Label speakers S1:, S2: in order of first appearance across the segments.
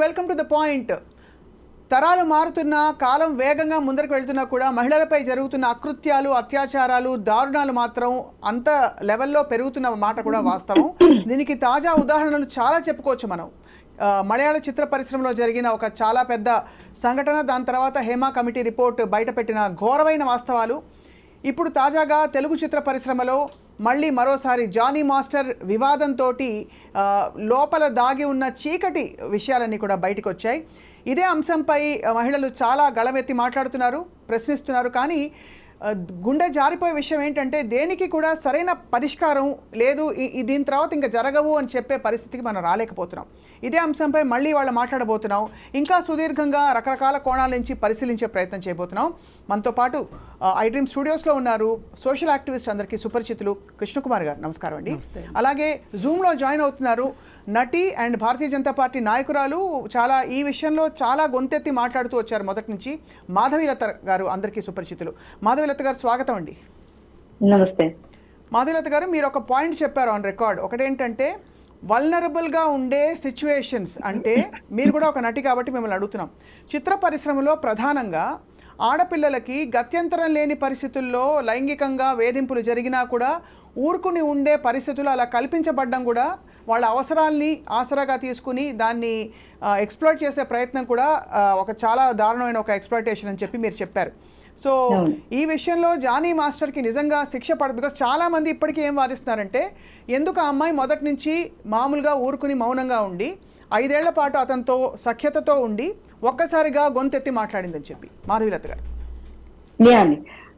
S1: Welcome to the point. తరాలు మారుతున్నా, కాలం వేగంగా ముందరకు వెళ్తున్నా కూడా మహిళలపై జరుగుతున్న అకృత్యాలు, అత్యాచారాలు, దారుణాలు మాత్రం అంత లెవెల్లో పెరుగుతున్న మాట కూడా వాస్తవం. దీనికి తాజా ఉదాహరణలు చాలా చెప్పుకోవచ్చు మనం. మలయాళ చిత్ర పరిశ్రమలో జరిగిన ఒక చాలా పెద్ద సంఘటన, దాని తర్వాత హేమా కమిటీ రిపోర్ట్ బయటపెట్టిన ఘోరమైన వాస్తవాలు. ఇప్పుడు తాజాగా తెలుగు చిత్ర పరిశ్రమలో మళ్ళీ మరోసారి జానీ మాస్టర్ వివాదంతో లోపల దాగి ఉన్న చీకటి విషయాలన్నీ కూడా బయటకు వచ్చాయి. ఇదే అంశంపై మహిళలు చాలా గళమెత్తి మాట్లాడుతున్నారు, ప్రశ్నిస్తున్నారు. కానీ గుండె జారిపోయే విషయం ఏంటంటే దేనికి కూడా సరైన పరిష్కారం లేదు, దీని తర్వాత ఇంకా జరగవు అని చెప్పే పరిస్థితికి మనం రాలేకపోతున్నాం. ఇదే అంశంపై మళ్ళీ వాళ్ళు మాట్లాడబోతున్నాం. ఇంకా సుదీర్ఘంగా రకరకాల కోణాల నుంచి పరిశీలించే ప్రయత్నం చేయబోతున్నాం. మనతో పాటు ఐ డ్రీమ్ స్టూడియోస్లో ఉన్నారు సోషల్ యాక్టివిస్ట్, అందరికీ సుపరిచితులు కృష్ణకుమార్ గారు. నమస్కారం అండి. అలాగే జూమ్లో జాయిన్ అవుతున్నారు నటి అండ్ భారతీయ జనతా పార్టీ నాయకురాలు, చాలా ఈ విషయంలో చాలా గొంతెత్తి మాట్లాడుతూ వచ్చారు మొదటి నుంచి, మాధవీలత గారు. అందరికీ సుపరిచితులు. మాధవీలత గారు స్వాగతం అండి.
S2: నమస్తే.
S1: మాధవీలత గారు, మీరు ఒక పాయింట్ చెప్పారు ఆన్ రికార్డ్. ఒకటేంటంటే వల్నరబుల్గా ఉండే సిచ్యువేషన్స్, అంటే మీరు కూడా ఒక నటి కాబట్టి మిమ్మల్ని అడుగుతున్నాం. చిత్ర పరిశ్రమలో ప్రధానంగా ఆడపిల్లలకి గత్యంతరం లేని పరిస్థితుల్లో లైంగికంగా వేధింపులు జరిగినా కూడా ఊరుకుని ఉండే పరిస్థితులు అలా కల్పించబడ్డం కూడా వాళ్ళ అవసరాల్ని ఆసరాగా తీసుకుని దాన్ని ఎక్స్ప్లోయిట్ చేసే ప్రయత్నం కూడా ఒక చాలా దారుణమైన ఒక ఎక్స్ప్లోయిటేషన్ అని చెప్పి మీరు చెప్పారు. సో ఈ విషయంలో జానీ మాస్టర్కి నిజంగా శిక్ష పడదు. బికాస్ చాలామంది ఇప్పటికీ ఏం వాదిస్తున్నారంటే ఎందుకు ఆ అమ్మాయి మొదటి నుంచి మామూలుగా ఊరుకుని మౌనంగా ఉండి 5 ఏళ్ల పాటు అతనితో సఖ్యతతో ఉండి ఒక్కసారిగా గొంతెత్తి మాట్లాడిందని చెప్పి. మాధవీలత గారు.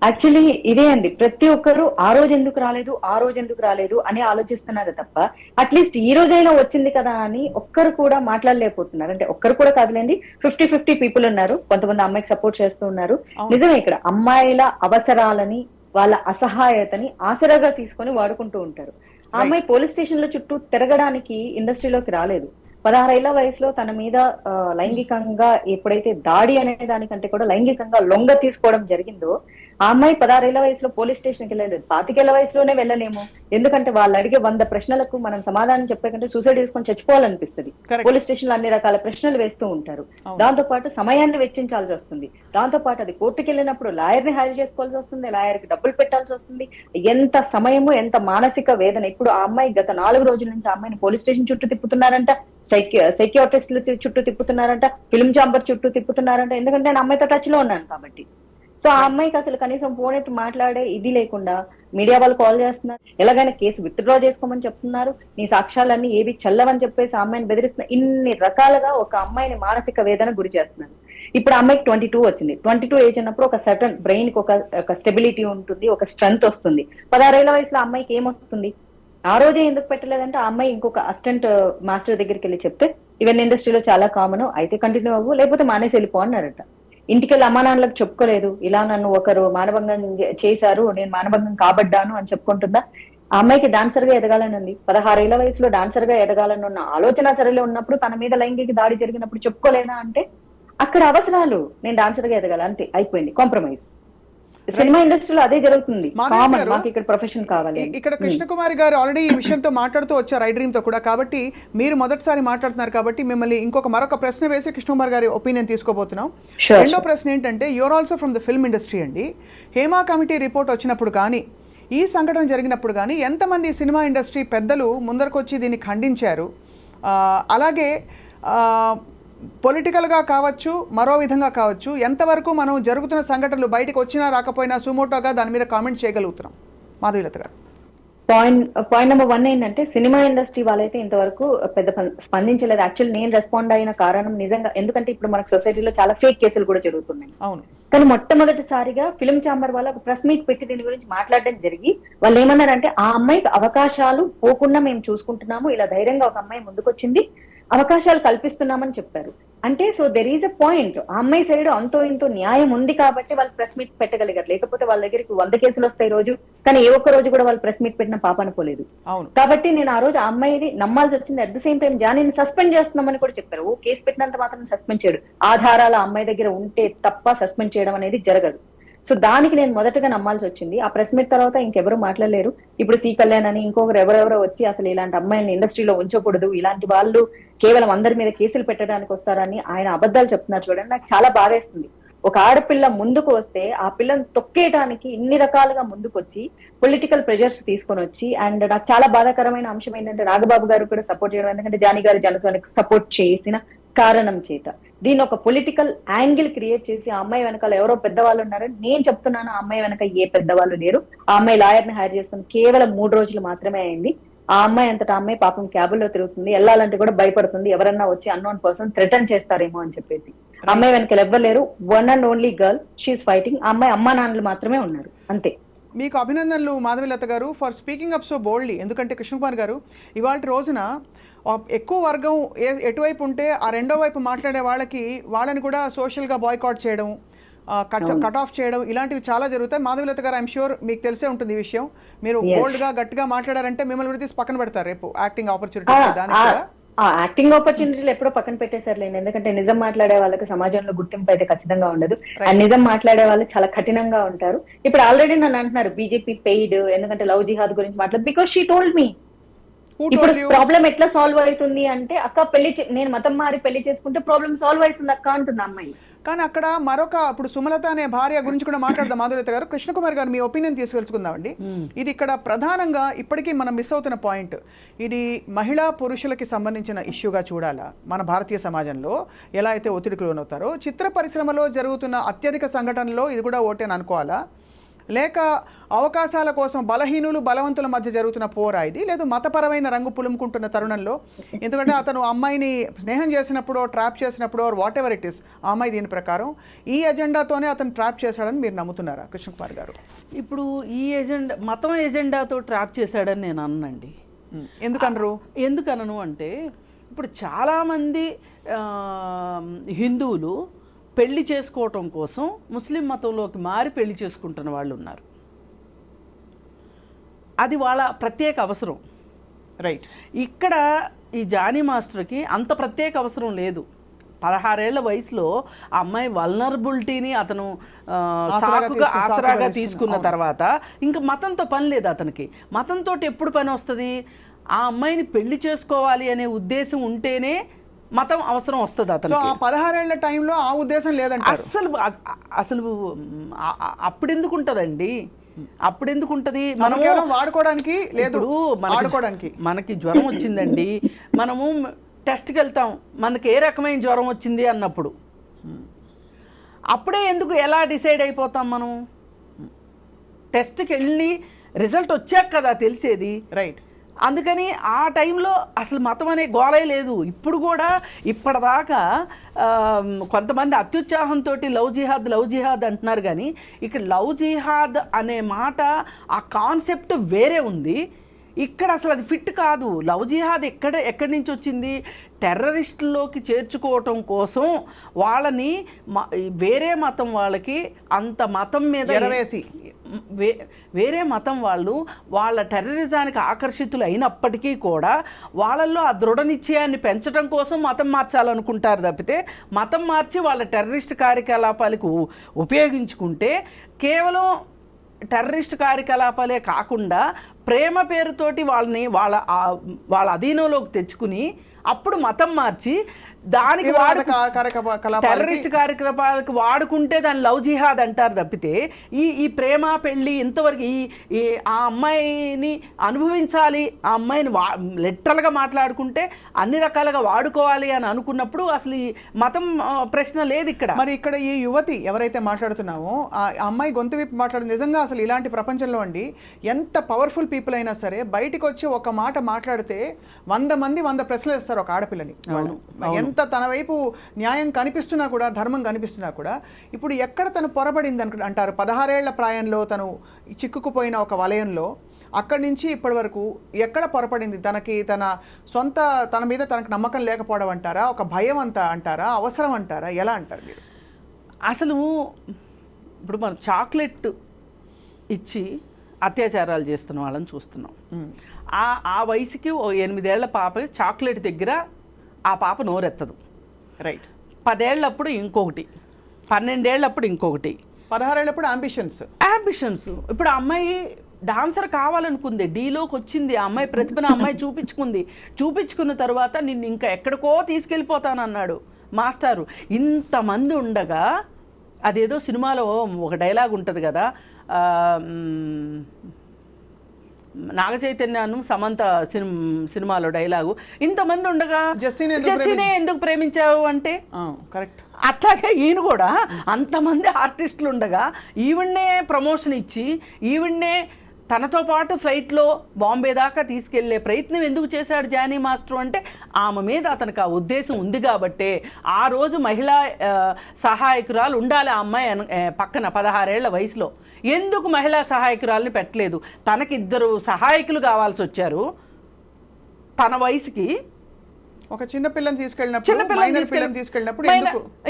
S2: యాక్చువల్లీ ఇదే అండి, ప్రతి ఒక్కరు ఆ రోజు ఎందుకు రాలేదు అని ఆలోచిస్తున్నారు తప్ప అట్లీస్ట్ ఈ రోజైనా వచ్చింది కదా అని ఒక్కరు కూడా మాట్లాడలేకపోతున్నారు. అంటే ఒక్కరు కూడా కాదులేండి, 50-50 పీపుల్ ఉన్నారు. కొంతమంది అమ్మాయికి సపోర్ట్ చేస్తూ ఉన్నారు. నిజమే, ఇక్కడ అమ్మాయిల అవసరాలని, వాళ్ళ అసహాయతని ఆసరాగా తీసుకొని వాడుకుంటూ ఉంటారు. ఆ అమ్మాయి పోలీస్ స్టేషన్ లో చుట్టూ తిరగడానికి ఇండస్ట్రీలోకి రాలేదు. 16 ఏళ్ల వయసులో తన మీద లైంగికంగా ఎప్పుడైతే దాడి అనే దానికంటే కూడా లైంగికంగా లొంగ తీసుకోవడం జరిగిందో, ఆ అమ్మాయి 16 ఏళ్ల వయసులో పోలీస్ స్టేషన్కి వెళ్ళలేదు. 25 ఏళ్ల వయసులోనే వెళ్ళలేము. ఎందుకంటే వాళ్ళు అడిగే 100 ప్రశ్నలకు మనం సమాధానం చెప్పే కంటే సూసైడ్ చేసుకొని చచ్చిపోవాలనిపిస్తుంది. పోలీస్ స్టేషన్ లో అన్ని రకాల ప్రశ్నలు వేస్తూ ఉంటారు. దాంతో పాటు సమయాన్ని వెచ్చించాల్సి వస్తుంది. దాంతో పాటు అది కోర్టుకి వెళ్ళినప్పుడు లాయర్ ని హైర్ చేసుకోవాల్సి వస్తుంది, లాయర్ కి డబ్బులు పెట్టాల్సి వస్తుంది. ఎంత సమయము, ఎంత మానసిక వేదన. ఇప్పుడు ఆ అమ్మాయి గత 4 రోజుల నుంచి ఆ అమ్మాయిని పోలీస్ స్టేషన్ చుట్టూ తిప్పుతున్నారంట, సైకియాట్రిస్టులు చుట్టూ తిప్పుతున్నారంట, ఫిల్మ్ ఛాంబర్ చుట్టూ తిప్పుతున్నారంట. ఎందుకంటే నేను అమ్మాయితో టచ్ లో ఉన్నాను కాబట్టి. సో ఆ అమ్మాయికి అసలు కనీసం ఫోన్ ఎత్తి మాట్లాడే ఇది లేకుండా మీడియా వాళ్ళు కాల్ చేస్తున్నారు, ఎలాగైనా కేసు విత్డ్రా చేసుకోమని చెప్తున్నారు, నీ సాక్ష్యాలన్నీ ఏవి చల్లవని చెప్పేసి ఆ అమ్మాయిని బెదిరిస్తున్నారు. ఇన్ని రకాలుగా ఒక అమ్మాయిని మానసిక వేదన గురి చేస్తున్నారు. ఇప్పుడు అమ్మాయికి 22 వచ్చింది. 22 ఏజ్ అన్నప్పుడు ఒక సర్టన్ బ్రెయిన్ కి ఒక స్టెబిలిటీ ఉంటుంది, ఒక స్ట్రెంగ్త్ వస్తుంది. 16 ఏళ్ల వయసులో అమ్మాయికి ఏమొస్తుంది? ఆ రోజే ఎందుకు పెట్టలేదంటే ఆ అమ్మాయి ఇంకొక అసిస్టెంట్ మాస్టర్ దగ్గరికి వెళ్ళి చెప్తే, ఇవన్నీ ఇండస్ట్రీలో చాలా కామన్, అయితే కంటిన్యూ అవ్వు, లేకపోతే మానేసి వెళ్ళిపో అన్నారట. ఇంటికెళ్ళి అమ్మా నాన్నలకు చెప్పుకోలేదు, ఇలా నన్ను ఒకరు మానభంగం చేశారు, నేను మానభంగం కాబడ్డాను అని చెప్పుకుంటుందా? ఆ అమ్మాయికి డాన్సర్ గా ఎదగాలని ఉంది. 16 ఏళ్ల వయసులో డాన్సర్ గా ఎదగాలని ఉన్న ఆలోచన సరేలో ఉన్నప్పుడు తన మీద లైంగిక దాడి జరిగినప్పుడు చెప్పుకోలేదా అంటే అక్కడ అవసరాలు, నేను డాన్సర్ గా ఎదగాలి, అంతే, అయిపోయింది, కాంప్రమైజ్. సినిమా ఇండస్ట్రీలో అదే జరుగుతుంది. మాకు ఇక్కడ ప్రొఫెషన్ కావాలి.
S1: ఇక్కడ కృష్ణకుమారి గారు ఆల్రెడీ ఈ విషయంతో మాట్లాడుతూ వచ్చారు ఐ డ్రీమ్ తో కూడా, కాబట్టి మీరు మొదటిసారి మాట్లాడుతున్నారు కాబట్టి మిమ్మల్ని మరొక ప్రశ్న వేసి కృష్ణకుమార్ గారి ఒపీనియన్ తీసుకోబోతున్నాం. రెండో ప్రశ్న ఏంటంటే, you're also from the film industry అండి. హేమా కమిటీ రిపోర్ట్ వచ్చినప్పుడు కానీ, ఈ సంఘటన జరిగినప్పుడు కానీ ఎంతమంది సినిమా ఇండస్ట్రీ పెద్దలు ముందరకు వచ్చి దీన్ని ఖండించారు? అలాగే పొలిటికల్గా కావచ్చు, మరో విధంగా కావచ్చు, ఎంతవరకు మనం జరుగుతున్న సంఘటనలు బయటకు వచ్చినా రాకపోయినా సుమోటోగా దాని మీద కామెంట్ చేయగలుగుతున్నాం? మాధవీలత గారు.
S2: పాయింట్ నెంబర్ 1 ఏంటంటే, సినిమా ఇండస్ట్రీ వాళ్ళైతే ఇంతవరకు పెద్ద స్పందించలేదు. యాక్చువల్ నేను రెస్పాండ్ అయిన కారణం నిజంగా, ఎందుకంటే ఇప్పుడు మనకు సొసైటీలో చాలా ఫేక్ కేసులు కూడా జరుగుతున్నాయి.
S1: అవును.
S2: కానీ మొట్టమొదటిసారిగా ఫిల్మ్ ఛాంబర్ వాళ్ళ ఒక ప్రెస్ మీట్ పెట్టి దీని గురించి మాట్లాడడం జరిగి, వాళ్ళు ఏమన్నారంటే, ఆ అమ్మాయికి అవకాశాలు పోకుండా మేము చూసుకుంటున్నాము, ఇలా ధైర్యంగా ఒక అమ్మాయి ముందుకొచ్చింది, అవకాశాలు కల్పిస్తున్నామని చెప్పారు. అంటే so there is a point, ఆ అమ్మాయి సైడ్ అంతో ఇంతో న్యాయం ఉంది కాబట్టి వాళ్ళు ప్రెస్ మీట్ పెట్టగలిగారు. లేకపోతే వాళ్ళ దగ్గరికి 100 కేసులు వస్తాయి రోజు, కానీ ఏ ఒక్క రోజు కూడా వాళ్ళు ప్రెస్ మీట్ పెట్టిన పాపాన పోలేదు. కాబట్టి నేను ఆ రోజు ఆ అమ్మాయిని నమ్మాల్సి వచ్చింది. అట్ ద సేమ్ టైం జానీని సస్పెండ్ చేస్తున్నామని కూడా చెప్పారు. ఓ కేసు పెట్టినంత మాత్రం సస్పెండ్ చేయడు, ఆధారాలు ఆ అమ్మాయి దగ్గర ఉంటే తప్ప సస్పెండ్ చేయడం అనేది జరగదు. సో దానికి నేను మొదటగా నమ్మాల్సి వచ్చింది. ఆ ప్రెస్ మీట్ తర్వాత ఇంకెవరు మాట్లాడలేరు. ఇప్పుడు సి కళ్యాణ్ అని ఇంకొకరు ఎవరెవరో వచ్చి అసలు ఇలాంటి అమ్మాయిని ఇండస్ట్రీలో ఉంచకూడదు, ఇలాంటి వాళ్ళు కేవలం అందరి మీద కేసులు పెట్టడానికి వస్తారని ఆయన అబద్ధాలు చెప్తున్నారు చూడండి. నాకు చాలా బాధేస్తుంది. ఒక ఆడపిల్ల ముందుకు వస్తే ఆ పిల్లని తొక్కేయడానికి ఇన్ని రకాలుగా ముందుకు వచ్చి పొలిటికల్ ప్రెజర్స్ తీసుకొని వచ్చి, అండ్ నాకు చాలా బాధాకరమైన అంశం ఏంటంటే నాగబాబు గారు కూడా సపోర్ట్ చేయడం, ఎందుకంటే జానీ గారు జనసేనకి సపోర్ట్ చేసిన కారణం చేత దీని ఒక పొలిటికల్ యాంగిల్ క్రియేట్ చేసి ఆ అమ్మాయి వెనకాల ఎవరో పెద్దవాళ్ళు ఉన్నారని నేను చెప్తున్నాను. ఆ అమ్మాయి వెనక ఏ పెద్దవాళ్ళు లేరు. ఆ అమ్మాయి లాయర్ ని హైర్ చేసుకుని కేవలం 3 రోజులు మాత్రమే అయింది. ఆ అమ్మాయి అంతటా అమ్మాయి పాపం క్యాబుల్లో తిరుగుతుంది, వెళ్ళాలంటే కూడా భయపడుతుంది, ఎవరన్నా వచ్చి అన్నోన్ పర్సన్ థ్రెటన్ చేస్తారేమో అని చెప్పేసి. అమ్మాయి వెనకాల ఎవ్వరు లేరు. One and only girl, she is fighting. ఆ అమ్మాయి అమ్మా నాన్నలు మాత్రమే ఉన్నారు, అంతే.
S1: మీకు అభినందనలు మాధవీలత గారు for speaking up so boldly. ఎందుకంటే కృష్ణకుమార్ గారు ఇవాళ రోజున ఎక్కువ వర్గం ఎటువైపు ఉంటే ఆ రెండో వైపు మాట్లాడే వాళ్ళని కూడా సోషల్గా బాయ్కాట్ చేయడం, కట్ ఆఫ్ చేయడం, ఇలాంటివి చాలా జరుగుతాయి. మాధవీలత గారు ఐఎమ్ షూర్ మీకు తెలిసే ఉంటుంది ఈ విషయం. మీరు బోల్డ్గా గట్టిగా మాట్లాడారంటే మిమ్మల్ని కూడా తీసి పక్కన పెడతారు రేపు యాక్టింగ్ ఆపర్చునిటీస్. దానికి కూడా
S2: యాక్టింగ్ ఆపర్చునిటీలు ఎప్పుడో పక్కన పెట్టేశారులేండి. ఎందుకంటే నిజం మాట్లాడే వాళ్ళకి సమాజంలో గుర్తింపు అయితే ఖచ్చితంగా ఉండదు. అండ్ నిజం మాట్లాడే వాళ్ళు చాలా కఠినంగా ఉంటారు. ఇప్పుడు ఆల్రెడీ నన్ను అంటున్నారు బీజేపీ పెయిడ్, ఎందుకంటే లవ్ జిహాద్ గురించి మాట్లాడు, బికాస్ షీ టోల్డ్ మీ. ఇప్పుడు ప్రాబ్లం ఎట్లా సాల్వ్ అవుతుంది అంటే, అక్క నేను మతం మారి పెళ్లి చేసుకుంటే ప్రాబ్లం సాల్వ్ అవుతుంది అక్క అంటుంది అమ్మాయి.
S1: కానీ అక్కడ ఇప్పుడు సుమలత అనే భార్య గురించి కూడా మాట్లాడదాం మాధురిత గారు. కృష్ణకుమార్ గారు మీ ఒపీనియన్ తీసుకెళ్చుకుందామండి. ఇది ఇక్కడ ప్రధానంగా ఇప్పటికీ మనం మిస్ అవుతున్న పాయింట్. ఇది మహిళా పురుషులకి సంబంధించిన ఇష్యూగా చూడాలా? మన భారతీయ సమాజంలో ఎలా అయితే ఒత్తిడికి లోనవుతారో, చిత్ర పరిశ్రమలో జరుగుతున్న అత్యధిక సంఘటనలో ఇది కూడా ఓటేని అనుకోవాలా? లేక అవకాశాల కోసం బలహీనులు బలవంతుల మధ్య జరుగుతున్న పోరా ఇది? లేదు మతపరమైన రంగు పులుముకుంటున్న తరుణంలో, ఎందుకంటే అతను అమ్మాయిని స్నేహం చేసినప్పుడు, ట్రాప్ చేసినప్పుడు, వాట్ ఎవర్ ఇట్ ఈస్, ఆ అమ్మాయి దీని ప్రకారం ఈ ఎజెండాతోనే అతను ట్రాప్ చేశాడని మీరు నమ్ముతున్నారా కృష్ణకుమార్ గారు?
S3: ఇప్పుడు ఈ మతం ఎజెండాతో ట్రాప్ చేశాడని నేను అన్నండి. ఎందుకనను అంటే, ఇప్పుడు చాలామంది హిందువులు పెళ్లి చేసుకోవటం కోసం ముస్లిం మతంలోకి మారి పెళ్లి చేసుకుంటున్న వాళ్ళు ఉన్నారు. అది వాళ్ళ ప్రత్యేక అవసరం.
S1: రైట్.
S3: ఇక్కడ ఈ జానీ మాస్టర్కి అంత ప్రత్యేక అవసరం లేదు. 16 ఏళ్ల వయసులో ఆ అమ్మాయి వల్నరబిలిటీని అతను ఆసరాగా తీసుకున్న తర్వాత ఇంకా మతంతో పని లేదు అతనికి. మతంతో ఎప్పుడు పని వస్తుంది? ఆ అమ్మాయిని పెళ్లి చేసుకోవాలి అనే ఉద్దేశం ఉంటేనే మతం అవసరం వస్తుంది అతను.
S1: 16 ఏళ్ల టైంలో ఆ ఉద్దేశం లేదంటే
S3: అసలు అప్పుడెందుకు ఉంటుందండి? అప్పుడెందుకు ఉంటుంది?
S1: మనం వాడుకోవడానికి లేదు,
S3: మనకి జ్వరం వచ్చిందండి, మనము టెస్ట్కి వెళ్తాం, మనకి ఏ రకమైన జ్వరం వచ్చింది అన్నప్పుడు అప్పుడే ఎందుకు ఎలా డిసైడ్ అయిపోతాం? మనం టెస్ట్కి వెళ్ళి రిజల్ట్ వచ్చాక కదా తెలిసేది.
S1: రైట్.
S3: అందుకని ఆ టైంలో అసలు మతం అనే గోలే లేదు. ఇప్పుడు కూడా ఇప్పటిదాకా కొంతమంది అత్యుత్సాహంతో లవ్ జిహాద్ అంటున్నారు. కానీ ఇక్కడ లవ్ జిహాద్ అనే మాట, ఆ కాన్సెప్ట్ వేరే ఉంది. ఇక్కడ అసలు అది ఫిట్ కాదు. లవ్ జిహాద్ ఎక్కడి నుంచి వచ్చింది? టెర్రరిస్టుల్లోకి చేర్చుకోవటం కోసం వాళ్ళని వేరే మతం వాళ్ళకి అంత మతం మీద ఎరవేసి వేరే మతం వాళ్ళు వాళ్ళ టెర్రరిజానికి ఆకర్షితులు అయినప్పటికీ కూడా వాళ్ళల్లో ఆ దృఢ నిశ్చయాన్ని పెంచడం కోసం మతం మార్చాలనుకుంటారు తప్పితే, మతం మార్చి వాళ్ళ టెర్రరిస్ట్ కార్యకలాపాలకు ఉపయోగించుకుంటే కేవలం టెర్రరిస్ట్ కార్యకలాపాలే కాకుండా ప్రేమ పేరుతోటి వాళ్ళని వాళ్ళ అధీనంలోకి తెచ్చుకుని అప్పుడు మతం మార్చి దానికి టెర్రరిస్ట్ కార్యకలాపాలకు వాడుకుంటే దాన్ని లవ్ జిహాద్ అంటారు తప్పితే, ఈ ప్రేమ పెళ్ళి ఇంతవరకు ఆ అమ్మాయిని అనుభవించాలి, ఆ అమ్మాయిని లిటరల్గా మాట్లాడుకుంటే అన్ని రకాలుగా వాడుకోవాలి అని అనుకున్నప్పుడు అసలు ఈ మతం ప్రశ్న లేదు ఇక్కడ.
S1: మరి ఇక్కడ ఈ యువతి ఎవరైతే మాట్లాడుతున్నామో ఆ అమ్మాయి గొంతు విప్పి మాట్లాడు, నిజంగా అసలు ఇలాంటి ప్రపంచంలో అండి ఎంత పవర్ఫుల్ పీపుల్ అయినా సరే బయటికి వచ్చి ఒక మాట మాట్లాడితే 100 మంది 100 ప్రశ్నలు ఇస్తారు ఒక ఆడపిల్లని. ఎంత తన వైపు న్యాయం కనిపిస్తున్నా కూడా, ధర్మం కనిపిస్తున్నా కూడా, ఇప్పుడు ఎక్కడ తను పొరబడింది అంటారు? 16 ఏళ్ల ప్రాయంలో తను చిక్కుకుపోయిన ఒక వలయంలో అక్కడి నుంచి ఇప్పటి వరకు ఎక్కడ పొరపడింది? తన మీద తనకు నమ్మకం లేకపోవడం అంటారా? ఒక భయం అంటారా? అవసరం అంటారా? ఎలా అంటారు మీరు?
S3: అసలు ఇప్పుడు మనం చాక్లెట్ ఇచ్చి అత్యాచారాలు చేస్తున్న వాళ్ళని చూస్తున్నాం. ఆ వయసుకి 8 ఏళ్ల పాప చాక్లెట్ దగ్గర ఆ పాప నోరెత్తదు.
S1: రైట్.
S3: 10 ఏళ్ళప్పుడు ఇంకొకటి, 12 ఏళ్ళప్పుడు ఇంకొకటి,
S1: 16 అంబిషన్స్.
S3: ఇప్పుడు ఆ అమ్మాయి డాన్సర్ కావాలనుకుంది, డీలోకి వచ్చింది, ఆ అమ్మాయి ప్రతిభను అమ్మాయి చూపించుకున్న తర్వాత నిన్ను ఇంకా ఎక్కడికో తీసుకెళ్ళిపోతానన్నాడు మాస్టారు. ఇంతమంది ఉండగా అదేదో సినిమాలో ఒక డైలాగ్ ఉంటుంది కదా, నాగ చైతన్యాను సమంత సినిమాలో డైలాగు, ఇంతమంది ఉండగా జెస్సీనే ఎందుకు ప్రేమించావు అంటే
S1: కరెక్ట్.
S3: అట్లాగే ఈయన కూడా అంతమంది ఆర్టిస్టులు ఉండగా ఈవిడ్నే ప్రమోషన్ ఇచ్చి ఈవిడ్నే తనతో పాటు ఫ్లైట్లో బాంబే దాకా తీసుకెళ్లే ప్రయత్నం ఎందుకు చేశాడు జానీ మాస్టర్ అంటే ఆమె మీద అతనికి ఆ ఉద్దేశం ఉంది కాబట్టే ఆ రోజు మహిళా సహాయకురాలు ఉండాలి ఆ అమ్మాయి పక్కన 16 ఏళ్ల వయసులో. ఎందుకు మహిళా సహాయకురాలని పెట్టలేదు? తనకి 2 సహాయకులు కావాల్సి వచ్చారు తన వయసుకి.
S1: ఒక చిన్న పిల్లని తీసుకెళ్ళినప్పుడు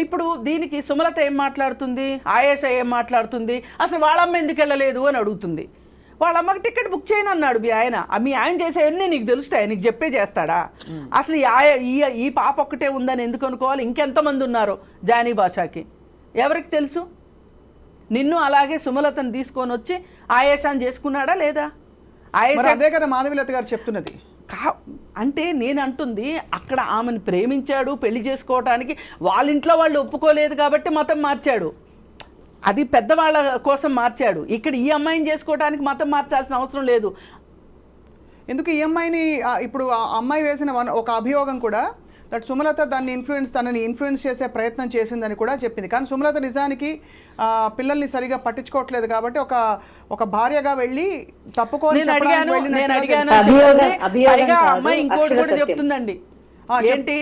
S3: ఇప్పుడు దీనికి సుమలత ఏం మాట్లాడుతుంది, ఆయేష ఏం మాట్లాడుతుంది, అసలు వాళ్ళమ్మ ఎందుకు వెళ్ళలేదు అని అడుగుతుంది. వాళ్ళ అమ్మకి టికెట్ బుక్ చేయను అన్నాడు మీ ఆయన చేసేవన్నీ నీకు తెలుస్తాయి, నీకు చెప్పే చేస్తాడా? అసలు ఈ పాప ఒక్కటే ఉందని ఎందుకు అనుకోవాలి? ఇంకెంతమంది ఉన్నారో జానీ భాషకి ఎవరికి తెలుసు? నిన్ను అలాగే సుమలతను తీసుకొని వచ్చి ఆయేషాన్ని చేసుకున్నాడా లేదా?
S1: అదే కదా మాధవీలత గారు చెప్తున్నది.
S3: అంటే నేను అంటుంది అక్కడ ఆమెను ప్రేమించాడు, పెళ్లి చేసుకోవటానికి వాళ్ళ ఇంట్లో వాళ్ళు ఒప్పుకోలేదు కాబట్టి మతం మార్చాడు, అది పెద్దవాళ్ళ కోసం మార్చాడు. ఇక్కడ ఈ అమ్మాయిని చేసుకోవడానికి మతం మార్చాల్సిన అవసరం లేదు.
S1: ఎందుకు ఈ అమ్మాయిని ఇప్పుడు ఆ అమ్మాయి వేసిన ఒక అభియోగం కూడా దట్ సుమలత తనని ఇన్ఫ్లుయెన్స్ చేసే ప్రయత్నం చేసిందని కూడా చెప్పింది. కానీ సుమలత నిజానికి పిల్లల్ని సరిగా పట్టించుకోవట్లేదు కాబట్టి ఒక భార్యగా వెళ్ళి తప్పుకొని
S3: అమ్మాయి ఇంకోటి కూడా చెప్తుందండి, ఏంటి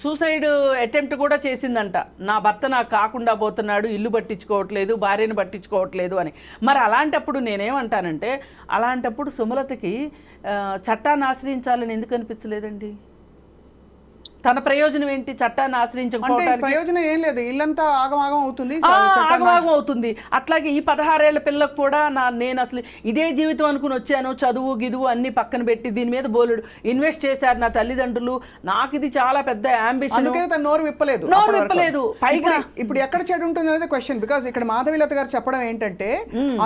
S3: సూసైడ్ అటెంప్ట్ కూడా చేసిందంట. నా భర్త నాకు కాకుండా పోతున్నాడు, ఇల్లు పట్టించుకోవట్లేదు, భార్యను పట్టించుకోవట్లేదు అని. మరి అలాంటప్పుడు నేనేమంటానంటే, అలాంటప్పుడు సుమలతకి చట్టాన్ని ఆశ్రయించాలని ఎందుకు అనిపించలేదండి? తన ప్రయోజనం ఏంటి? చట్టాన్ని ఆశ్రయించకపోవడానికి
S1: ప్రయోజనం ఏం లేదు, ఇల్లంతా ఆగమాగం అవుతుంది,
S3: ఆగమాగం అవుతుంది. అట్లాగే ఈ 16 ఏళ్ల పిల్లకు కూడా నేను అసలు ఇదే జీవితం అనుకుని వచ్చాను, చదువు గిదువు అన్ని పక్కన పెట్టి దీని మీద బోలుడు ఇన్వెస్ట్ చేశారు నా తల్లిదండ్రులు, నాకు ఇది చాలా పెద్ద అంబిషన్,
S1: నోరు విప్పలేదు.
S3: పైగా
S1: ఇప్పుడు ఎక్కడ చెడు ఉంటుంది అనేది క్వశ్చన్. బికాస్ ఇక్కడ మాధవీలత గారు చెప్పడం ఏంటంటే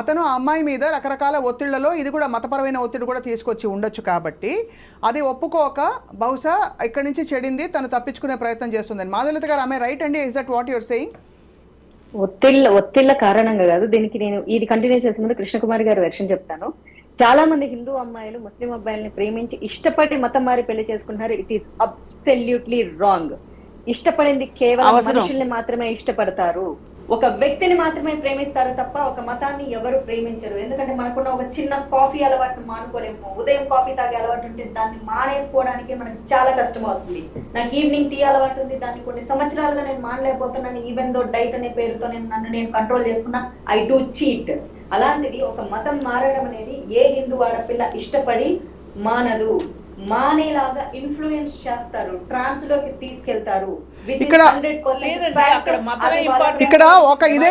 S1: అతను ఆ అమ్మాయి మీద రకరకాల ఒత్తిళ్లలో ఇది కూడా మతపరమైన ఒత్తిడి కూడా తీసుకొచ్చి ఉండొచ్చు కాబట్టి అది ఒప్పుకోక బహుశా ఇక్కడి నుంచి చెడింది, తను తప్పించుకునే ప్రయత్నం చేస్తుందని. మాధవీలత గారు ఆమె రైట్ అండి? Is that what your saying?
S2: ఒత్తిళ్ల కారణంగా కాదు. దీనికి నేను ఇది కంటిన్యూ చేసే ముందు కృష్ణకుమారి గారి వెర్షన్ చెప్తాను. చాలా మంది హిందూ అమ్మాయిలు ముస్లిం అబ్బాయిల్ని ప్రేమించి ఇష్టపడి మతం మారి పెళ్లి చేసుకుంటున్నారు. It is absolutely wrong. ఇష్టపడింది కేవలం మనుషుల్ని మాత్రమే ఇష్టపడతారు, ఒక వ్యక్తిని మాత్రమే ప్రేమిస్తారు తప్ప ఒక మతాన్ని ఎవరు ప్రేమించరు. ఎందుకంటే మనకున్న ఒక చిన్న కాఫీ అలవాటు మానుకోలేము. ఉదయం కాఫీ తాగే అలవాటు ఉంటే దాన్ని మానేసుకోవడానికి మనకి చాలా కష్టం అవుతుంది. నాకు ఈవినింగ్ టీ అలవాటు ఉంది, దాన్ని కొన్ని సంవత్సరాలుగా నేను మానలేకపోతున్నాను. ఈవెన్ దో డైట్ అనే పేరుతో నన్ను కంట్రోల్ చేసుకున్నా, ఐ డూ చీట్. అలాంటిది ఒక మతం మారడం అనేది ఏ హిందూ ఆడపిల్ల ఇష్టపడి మానదు. మానేలాగా ఇన్ఫ్లుయెన్స్ చేస్తారు, ట్రాన్స్ లోకి తీసుకెళ్తారు.
S1: ఇక్కడ ఒక ఇదే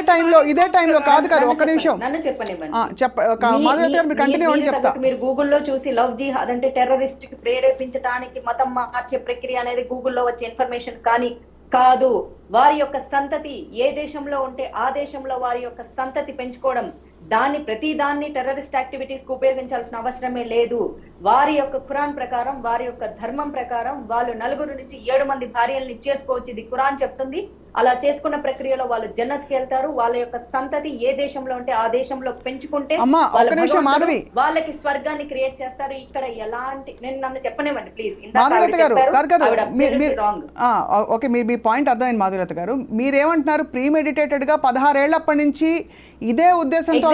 S1: టైంలో కాదు ఒక నిమిషం
S2: నన్ను చెప్పనివ్వండి.
S1: మీరు
S2: గూగుల్లో చూసి లవ్ జిహాద్ అంటే టెర్రరిస్ట్ కి ప్రేరేపించడానికి మతం మార్చే ప్రక్రియ అనేది గూగుల్లో వచ్చే ఇన్ఫర్మేషన్ కానీ కాదు. వారి యొక్క సంతతి ఏ దేశంలో ఉంటే ఆ దేశంలో వారి యొక్క సంతతి పెంచుకోవడం, ప్రతి దాన్ని టెర్రరిస్ట్ యాక్టివిటీస్ కు ఉపయోగించాల్సిన అవసరమే లేదు. వారి యొక్క ఖురాన్ ప్రకారం, వారి యొక్క ధర్మం ప్రకారం వాళ్ళు 4 నుంచి 7 మంది భార్యల్ని చేసుకోవచ్చు. ఇది ఖురాన్ చెప్తుంది. అలా చేసుకున్న ప్రక్రియలో వాళ్ళు జన్నత్కి వెళ్తారు. వాళ్ళ యొక్క సంతతి ఏ దేశంలో ఉంటే ఆ దేశంలో పెంచుకుంటే వాళ్ళకి స్వర్గాన్ని క్రియేట్ చేస్తారు. ఇక్కడ ఎలాంటి నన్ను చెప్పనివ్వండి ప్లీజ్.
S1: మీ పాయింట్ అర్థమైంది మాధురత గారు. మీరేమంటున్నారు? ప్రీమెడిటేటెడ్ గా 16 ఏళ్లప్పటి నుంచి ఇదే ఉద్దేశంతో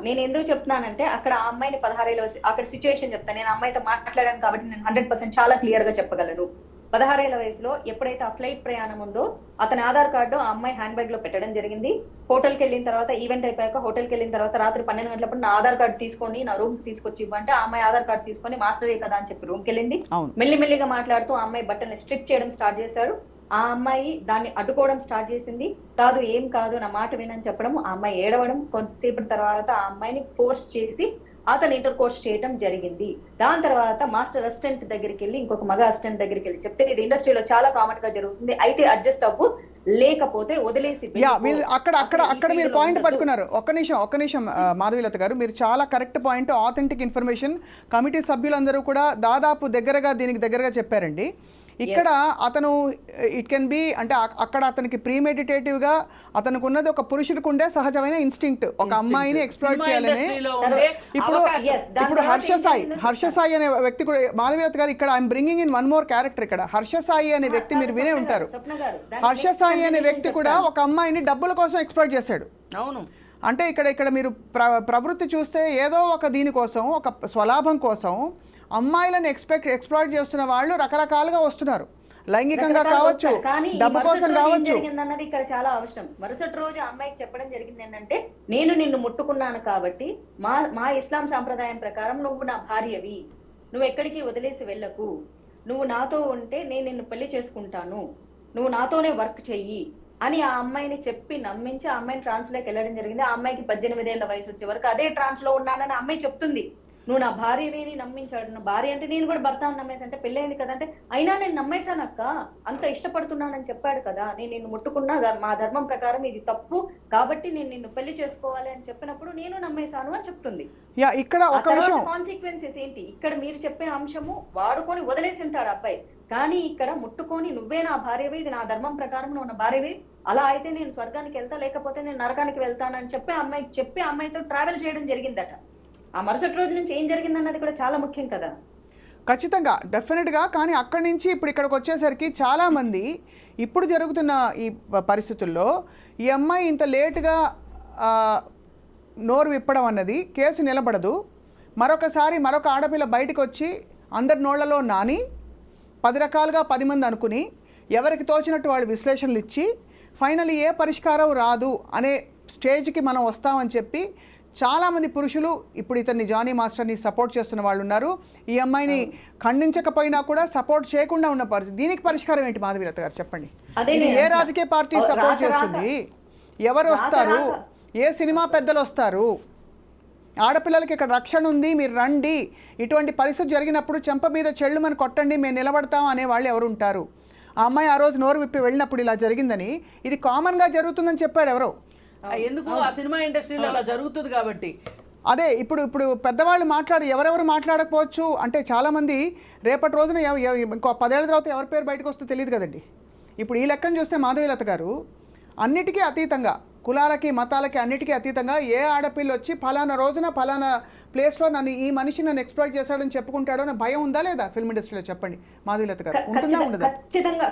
S2: నేను ఎందుకు చెప్తున్నానంటే అక్కడ ఆ అమ్మాయిని 16 ఏళ్ళ అక్కడ సిచ్యువేషన్ చెప్తాను. నేను అమ్మాయితో మాట్లాడాను కాబట్టి నేను 100% చాలా క్లియర్ గా చెప్పగలను. 16 ఏళ్ల వయసులో ఎప్పుడైతే ఆ ఫ్లైట్ ప్రయాణం ఉందో అతని ఆధార్ కార్డు ఆ అమ్మాయి హ్యాండ్ బ్యాగ్ లో పెట్టడం జరిగింది. హోటల్కి వెళ్ళిన తర్వాత, ఈవెంట్ అయిపోయాక హోటల్కి వెళ్ళిన తర్వాత రాత్రి 12 గంటలప్పుడు నా ఆధార్ కార్డు తీసుకొని నా రూమ్ తీసుకొచ్చి ఇవ్వంటే ఆ అమ్మాయి ఆధార్ కార్డు తీసుకొని మాస్టరే కదా అని చెప్పి రూమ్కి వెళ్ళింది. మెల్లిమెల్లిగా మాట్లాడుతూ ఆ అమ్మాయి బట్టల్ని స్ట్రిప్ చేయడం స్టార్ట్ చేశారు. ఆ అమ్మాయి దాన్ని అడ్డుకోవడం స్టార్ట్ చేసింది. కాదు ఏం కాదు నా మాట వినని చెప్పడం, ఆ అమ్మాయి ఏడవడం. కొంతసేపటి తర్వాత ఆ అమ్మాయిని ఫోర్స్ చేసి అతను ఇంటర్ కోర్స్ చేయడం జరిగింది. దాని తర్వాత మాస్టర్ అసిస్టెంట్ దగ్గరికి వెళ్ళి ఇంకొక మగ అసిస్టెంట్ దగ్గరికి వెళ్ళి చెప్తే ఇది ఇండస్ట్రీలో చాలా కామన్ గా జరుగుతుంది, అయితే అడ్జస్ట్ అవ్వు, లేకపోతే వదిలేసి
S1: యా
S2: వెళ్ళిపో.
S1: మీరు అక్కడ అక్కడ
S2: అసలు ఈ
S1: అక్కడ మీరు
S2: ఫీల్డ్లో
S1: పాయింట్
S2: ఉండొద్దు.
S1: పట్టుకున్నారు. ఒక్క నిమిషం మాధవీలత గారు, మీరు చాలా correct point, authentic information committee సభ్యులందరూ కూడా దాదాపు దీనికి దగ్గరగా చెప్పారండి. ఇక్కడ అతను ఇట్ కెన్ బి అంటే అక్కడ అతనికి ప్రీమెడిటేటివ్గా అతనికి ఉన్నది ఒక పురుషుడికి ఉండే సహజమైన ఇన్స్టింక్ట్, ఒక అమ్మాయిని ఎక్స్ప్లోర్ చేయాలని. ఇప్పుడు హర్షసాయి అనే వ్యక్తి కూడా, మాధవీలత గారు, ఇక్కడ I'm bringing in one more character. ఇక్కడ హర్షసాయి అనే వ్యక్తి మీరు వినే ఉంటారు. హర్షసాయి అనే వ్యక్తి కూడా ఒక అమ్మాయిని డబ్బుల కోసం ఎక్స్ప్లోర్ చేశాడు.
S3: అవును.
S1: అంటే ఇక్కడ మీరు ప్రవృత్తి చూస్తే ఏదో ఒక దీనికోసం, ఒక స్వలాభం కోసం అమ్మాయిలను ఎక్స్ప్లాయిట్ చేస్తున్న వాళ్ళు రకరకాలుగా వస్తున్నారు. లైంగికంగా కావచ్చు, డబ్బు కోసం కావచ్చు.
S2: అన్నది ఇక్కడ చాలా అవసరం. మరుసటి రోజు అమ్మాయికి చెప్పడం జరిగింది ఏంటంటే, నేను నిన్ను ముట్టుకున్నాను కాబట్టి మా ఇస్లాం సాంప్రదాయం ప్రకారం నువ్వు నా భార్యవి, నువ్వు ఎక్కడికి వదిలేసి వెళ్ళకు, నువ్వు నాతో ఉంటే నేను నిన్ను పెళ్లి చేసుకుంటాను, నువ్వు నాతోనే వర్క్ చెయ్యి అని ఆ అమ్మాయిని చెప్పి నమ్మించి ఆ అమ్మాయిని ట్రాన్స్ లోకి వెళ్ళడం జరిగింది. ఆ అమ్మాయికి 18 ఏళ్ల వయసు వచ్చే వరకు అదే ట్రాన్స్ లో ఉన్నానని అమ్మాయి చెప్తుంది. నువ్వు నా భార్యని నమ్మించాడు, నా భార్య అంటే నేను కూడా భర్త నమ్మేసి అంటే పెళ్ళైంది కదా అంటే, అయినా నేను నమ్మేశానక్క, అంత ఇష్టపడుతున్నానని చెప్పాడు కదా, నేను నిన్ను ముట్టుకున్నా మా ధర్మం ప్రకారం ఇది తప్పు కాబట్టి నేను నిన్ను పెళ్లి చేసుకోవాలి అని చెప్పినప్పుడు నేను నమ్మేశాను అని చెప్తుంది.
S1: ఇక్కడ ఒక విషయం
S2: కాన్సిక్వెన్సెస్ ఏంటి, ఇక్కడ మీరు చెప్పిన అంశము వాడుకొని వదిలేసి ఉంటాడు అబ్బాయి, కానీ ఇక్కడ ముట్టుకొని నువ్వే నా భార్యవి, ఇది నా ధర్మం ప్రకారం నువ్వు నా భార్యవి, అలా అయితే నేను స్వర్గానికి వెళ్తా లేకపోతే నేను నరకానికి వెళ్తానని చెప్పి అమ్మాయితో ట్రావెల్ చేయడం జరిగిందట. ఆ మరుసటి రోజు నుంచి ఏం జరిగిందన్నది కూడా చాలా ముఖ్యం కదా.
S1: ఖచ్చితంగా, డెఫినెట్గా. కానీ అక్కడి నుంచి ఇప్పుడు ఇక్కడికి వచ్చేసరికి చాలామంది ఇప్పుడు జరుగుతున్న ఈ పరిస్థితుల్లో ఈ అమ్మాయి ఇంత లేటుగా నోరు విప్పడం అన్నది కేసు నిలబడదు. మరొక ఆడపిల్ల బయటకు వచ్చి అందరి నోళ్లలో నాని 10 రకాలుగా 10 మంది అనుకుని ఎవరికి తోచినట్టు వాళ్ళు విశ్లేషణలు ఇచ్చి ఫైనల్ ఏ పరిష్కారం రాదు అనే స్టేజ్కి మనం వస్తామని చెప్పి చాలామంది పురుషులు ఇప్పుడు ఇతన్ని జానీ మాస్టర్ని సపోర్ట్ చేస్తున్న వాళ్ళు ఉన్నారు. ఈ అమ్మాయిని ఖండించకపోయినా కూడా సపోర్ట్ చేయకుండా ఉన్న పరిస్థితి. దీనికి పరిష్కారం ఏంటి మాధవీలత గారు, చెప్పండి. ఇది ఏ రాజకీయ పార్టీ సపోర్ట్ చేస్తుంది, ఎవరు వస్తారు, ఏ సినిమా పెద్దలు వస్తారు, ఆడపిల్లలకి ఇక్కడ రక్షణ ఉంది, మీరు రండి, ఇటువంటి పరిస్థితి జరిగినప్పుడు చెంప మీద చెళ్ళుమని కొట్టండి, మేము నిలబడతాం అనే వాళ్ళు ఎవరు ఉంటారు? ఆ అమ్మాయి ఆ రోజు నోరు విప్పి వెళ్ళినప్పుడు ఇలా జరిగిందని, ఇది కామన్గా జరుగుతుందని చెప్పాడు ఎవరో.
S3: ఎందుకు ఆ సినిమా ఇండస్ట్రీలో అలా జరుగుతుంది కాబట్టి.
S1: అదే ఇప్పుడు పెద్దవాళ్ళు ఎవరెవరు మాట్లాడకపోవచ్చు అంటే చాలామంది రేపటి రోజున ఇంకో 10 ఏళ్ల తర్వాత ఎవరి పేరు బయటకు వస్తుందో తెలియదు కదండి. ఇప్పుడు ఈ లెక్కను చూస్తే మాధవీలత గారు అన్నిటికీ అతీతంగా, కులాలకి మతాలకి అన్నిటికీ అతీతంగా ఏ ఆడపిల్ల వచ్చి ఫలానా రోజున ఫలానా ప్లేస్లో ఈ మనిషి నన్ను ఎక్స్ప్లాయిట్ చేశాడని చెప్పుకుంటాడో అనే భయం ఉందా లేదా ఫిల్మ్ ఇండస్ట్రీలో? చెప్పండి మాధవీలత గారు, ఉంటుందా ఉండదా?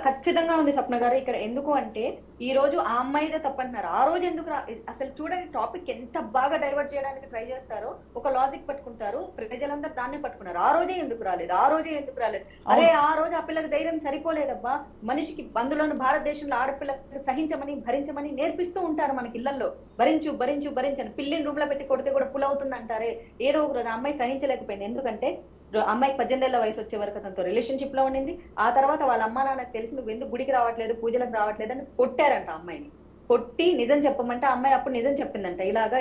S2: ఖచ్చితంగా ఉంది స్వప్న గారు. ఇక్కడ ఎందుకు అంటే ఈ రోజు ఆ అమ్మాయిదే తప్పంటున్నారు, ఆ రోజు ఎందుకు అసలు చూడండి టాపిక్ ఎంత బాగా డైవర్ట్ చేయడానికి ట్రై చేస్తారో, ఒక లాజిక్ పట్టుకుంటారు, ప్రజలందరూ దాన్నే పట్టుకున్నారు. ఆ రోజే ఎందుకు రాలేదు, అరే ఆ రోజు ఆ పిల్లకి ధైర్యం సరిపోలేదబ్బా. మనిషికి అందులోని భారతదేశంలో ఆడపిల్లకి సహించమని భరించమని నేర్పిస్తూ ఉంటారు మనకి ఇళ్లలో. భరించు భరించు భరించని పిల్లిని రూమ్ లో పెట్టి కొడితే కూడా పుల్ అవుతుంది అంటారే. ఏదో ఒక రోజు అమ్మాయి సహించలేకపోయింది. ఎందుకంటే అమ్మాయికి 18 ఏళ్ల వయసు వచ్చే వరకు అతనితో రిలేషన్షిప్ లో ఉండింది. ఆ తర్వాత వాళ్ళ అమ్మా నాన్నకు తెలిసి నువ్వు ఎందుకు గుడికి రావట్లేదు, పూజలకు రావట్లేదు అని కొట్టారంట. అమ్మాయిని కొట్టి నిజం చెప్పమంటే అమ్మాయి అప్పుడు నిజం చెప్పిందంట,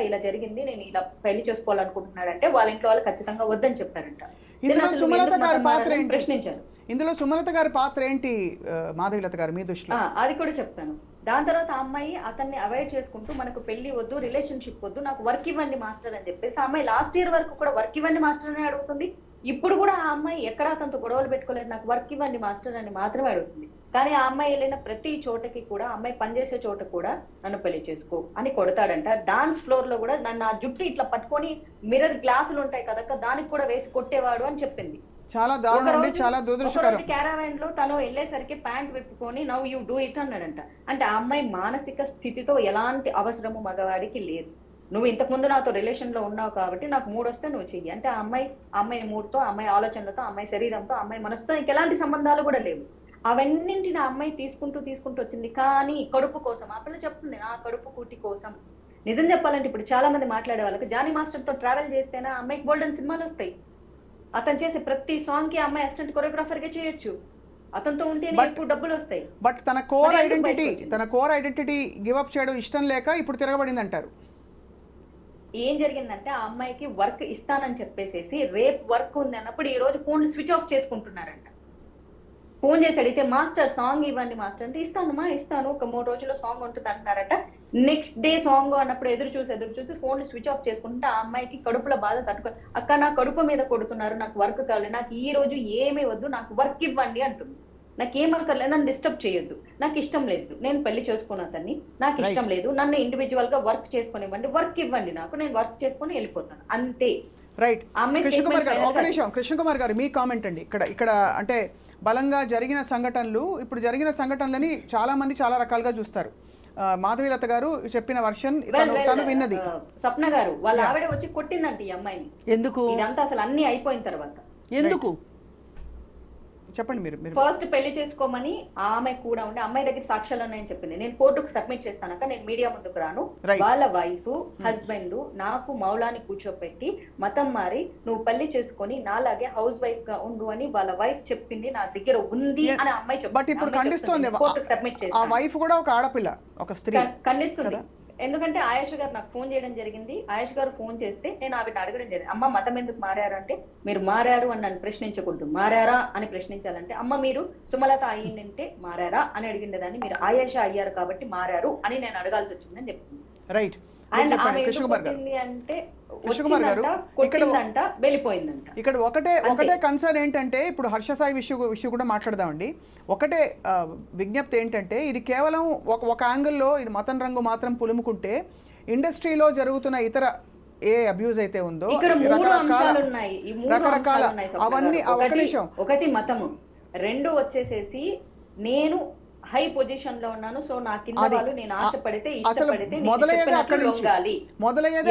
S2: ఇలా జరిగింది, నేను ఇలా పెళ్లి చేసుకోవాలనుకుంటున్నాడంటే వాళ్ళ ఇంట్లో వాళ్ళు ఖచ్చితంగా వద్దని చెప్పారంట.
S1: ఇందులో సుమలత గారి పాత్ర ఏంటి?
S2: ప్రశ్నించారు.
S1: ఇందులో సుమలత గారి పాత్ర ఏంటి మాధవీలత గారు మీ దృష్టిలో?
S2: అది కూడా చెప్తాను. దాని తర్వాత ఆ అమ్మాయి అతన్ని అవాయిడ్ చేసుకుంటూ మనకు పెళ్లి వద్దు, రిలేషన్షిప్ వద్దు, నాకు వర్క్ ఇవ్వండి మాస్టర్ అని చెప్పేసి ఆ అమ్మాయి లాస్ట్ ఇయర్ వరకు కూడా వర్క్ ఇవ్వండి మాస్టర్ అని అడుగుతుంది. ఇప్పుడు కూడా ఆ అమ్మాయి ఎక్కడా అతనితో గొడవలు పెట్టుకోలేదు, నాకు వర్క్ ఇవ్వండి మాస్టర్ అని మాత్రమే అడుగుతుంది. కానీ ఆ అమ్మాయి వెళ్ళిన ప్రతి చోటకి కూడా, అమ్మాయి పనిచేసే చోట కూడా నన్ను పెళ్లి చేసుకో అని కొడతాడంట. డాన్స్ ఫ్లోర్ లో కూడా నన్ను ఆ జుట్టు ఇట్లా పట్టుకొని మిర్రర్ గ్లాసులు ఉంటాయి కదా, దానికి కూడా వేసి కొట్టేవాడు అని చెప్పింది.
S1: చాలా దారుణం, చాలా దురదృష్టకరం.
S2: క్యారావన్ లో తను వెళ్ళేసరికి ప్యాంట్ విప్పుకొని నవ్ యూ డూ ఇట్ అన్నాడంట. అంటే ఆ అమ్మాయి మానసిక స్థితితో ఎలాంటి అవసరము మగవాడికి లేదు. నువ్వు ఇంతకు ముందు నాతో రిలేషన్ లో ఉన్నావు కాబట్టి నాకు మూడు వస్తే నువ్వు చెయ్యి అంటే, ఆ అమ్మాయి మూడుతో, అమ్మాయి ఆలోచనలతో, అమ్మాయి శరీరంతో, అమ్మాయి మనసుతో ఇంకెలాంటి సంబంధాలు కూడా లేవు. అవన్నింటిని ఆ అమ్మాయి తీసుకుంటూ వచ్చింది. కానీ కడుపు కోసం ఆ పిల్ల చెప్తుంది, నా కడుపు కూటి కోసం. నిజం చెప్పాలంటే ఇప్పుడు చాలా మంది మాట్లాడే వాళ్ళకి జానీ మాస్టర్ తో ట్రావెల్ చేస్తేనే ఆ అమ్మాయికి గోల్డెన్ సినిమాలు వస్తాయి. అతను చేసే ప్రతి సాంగ్ కి అమ్మాయి అసిస్టెంట్ కొరియోగ్రాఫర్ గా చేయొచ్చు. అతనితో ఉంటేనే ఎక్కువ డబ్బులు వస్తాయి.
S1: బట్ తన కోర్ ఐడెంటిటీ గివ్ అప్ చేయడం ఇష్టం లేక ఇప్పుడు తిరగబడింది అంటారు.
S2: ఏం జరిగిందంటే ఆ అమ్మాయికి వర్క్ ఇస్తానని చెప్పేసేసి రేపు వర్క్ ఉంది అన్నప్పుడు ఈ రోజు ఫోన్ స్విచ్ ఆఫ్ చేసుకుంటున్నారంట. ఫోన్ చేసి అడిగితే మాస్టర్ సాంగ్ ఇవ్వండి మాస్టర్ అంటే ఇస్తాను ఒక 3 రోజుల్లో సాంగ్ ఉంటుంది అంటున్నారట. నెక్స్ట్ డే సాంగ్ అన్నప్పుడు ఎదురు చూసి ఫోన్ స్విచ్ ఆఫ్ చేసుకుంటే ఆ అమ్మాయికి కడుపులో బాధ తట్టుకో, అక్క నా కడుపు మీద కొడుతున్నారు, నాకు వర్క్ కావాలి, నాకు ఈ రోజు ఏమీ వద్దు, నాకు వర్క్ ఇవ్వండి అంటుంది. నాకు ఏం అక్కర్లేదు, నన్ను డిస్టర్బ్ చేయొద్దు, నాకు ఇష్టం లేదు, నేను పెళ్లి చేసుకున్న అతన్ని, నాకు ఇష్టం లేదు, నన్ను ఇండివిజువల్ గా వర్క్ చేసుకుని ఇవ్వండి, వర్క్ ఇవ్వండి నాకు, నేను వర్క్ చేసుకుని వెళ్ళిపోతాను అంతే.
S1: రైట్. కృష్ణకుమార్ గారు ఒక నిమిషం, కృష్ణకుమార్ గారు మీ కామెంట్ అండి. ఇక్కడ అంటే బలంగా జరిగిన సంఘటనలు, ఇప్పుడు జరిగిన సంఘటనలని చాలా మంది చాలా రకాలుగా చూస్తారు. మాధవీలత గారు చెప్పిన వర్షన్ తను విన్నది.
S2: స్వప్న గారు వాళ్ళ ఆవిడ వచ్చి కొట్టిందంట ఈ అమ్మాయిని.
S3: ఎందుకు?
S2: ఇదంతా అసలు అన్ని అయిపోయిన తర్వాత
S3: ఎందుకు
S1: చెప్పండి మీరు.
S2: ఫస్ట్ పెళ్లి చేసుకోమని ఆమె కూడా ఉండి అమ్మాయి దగ్గర సాక్ష్యాలు ఉన్నాయని చెప్పింది. నేను కోర్టుకు సబ్మిట్ చేస్తానక నేను మీడియా ముందుకు రాను. వాళ్ళ వైఫ్ హస్బెండ్ నాకు మౌలాని కూర్చోపెట్టి మతం మారి నువ్వు పెళ్లి చేసుకొని నాలాగే హౌస్ వైఫ్ గా ఉండు అని వాళ్ళ వైఫ్ చెప్పింది, నా దగ్గర ఉంది అని అమ్మాయి చెప్పింది.
S1: బట్ ఇప్పుడు ఖండిస్తోంది
S2: కోర్టుకు సబ్మిట్ చేస్తాను.
S1: ఆ వైఫ్ కూడా ఒక ఆడపిల్ల, ఒక స్త్రీ
S2: ఖండిస్తుంది. ఎందుకంటే ఆయేష్ గారు నాకు ఫోన్ చేయడం జరిగింది. ఆయేష్ గారు ఫోన్ చేస్తే నేను ఆవిడ అడగడం జరిగింది, అమ్మ మతం ఎందుకు మారారు అంటే, మీరు మారారు అని నన్ను ప్రశ్నించకూడదు, మారారా అని ప్రశ్నించాలంటే, అమ్మ మీరు సుమలత అయ్యిందంటే మారారా అని అడిగిండే దాన్ని, మీరు ఆయేష అయ్యారు కాబట్టి మారారు అని నేను అడగాల్సి వచ్చిందని చెప్పింది.
S1: రైట్.
S2: అండ్ ఆమె అంటే వచ్చిందంట, వెళ్ళిపోయిందంట.
S1: ఇక్కడ ఒకటే కన్సర్న్ ఏంటంటే, ఇప్పుడు హర్ష సాయి విషయం కూడా మాట్లాడదామండి. ఒకటే విజ్ఞప్తి ఏంటంటే, ఇది కేవలం ఒక యాంగిల్లో ఇది మతం రంగు మాత్రం పులుముకుంటే ఇండస్ట్రీలో జరుగుతున్న ఇతర ఏ అబ్యూజ్ అయితే ఉందో రకరకాల అవన్నీ ఒక నిమిషం,
S2: ఒకటి మతము, 2 వచ్చేసేసి నేను హై పొజిషన్ లో ఉన్నాను, సో నా కింద వాళ్ళు నేను ఆశపడితే ఇష్టపడితే
S1: మొదలయ్యేది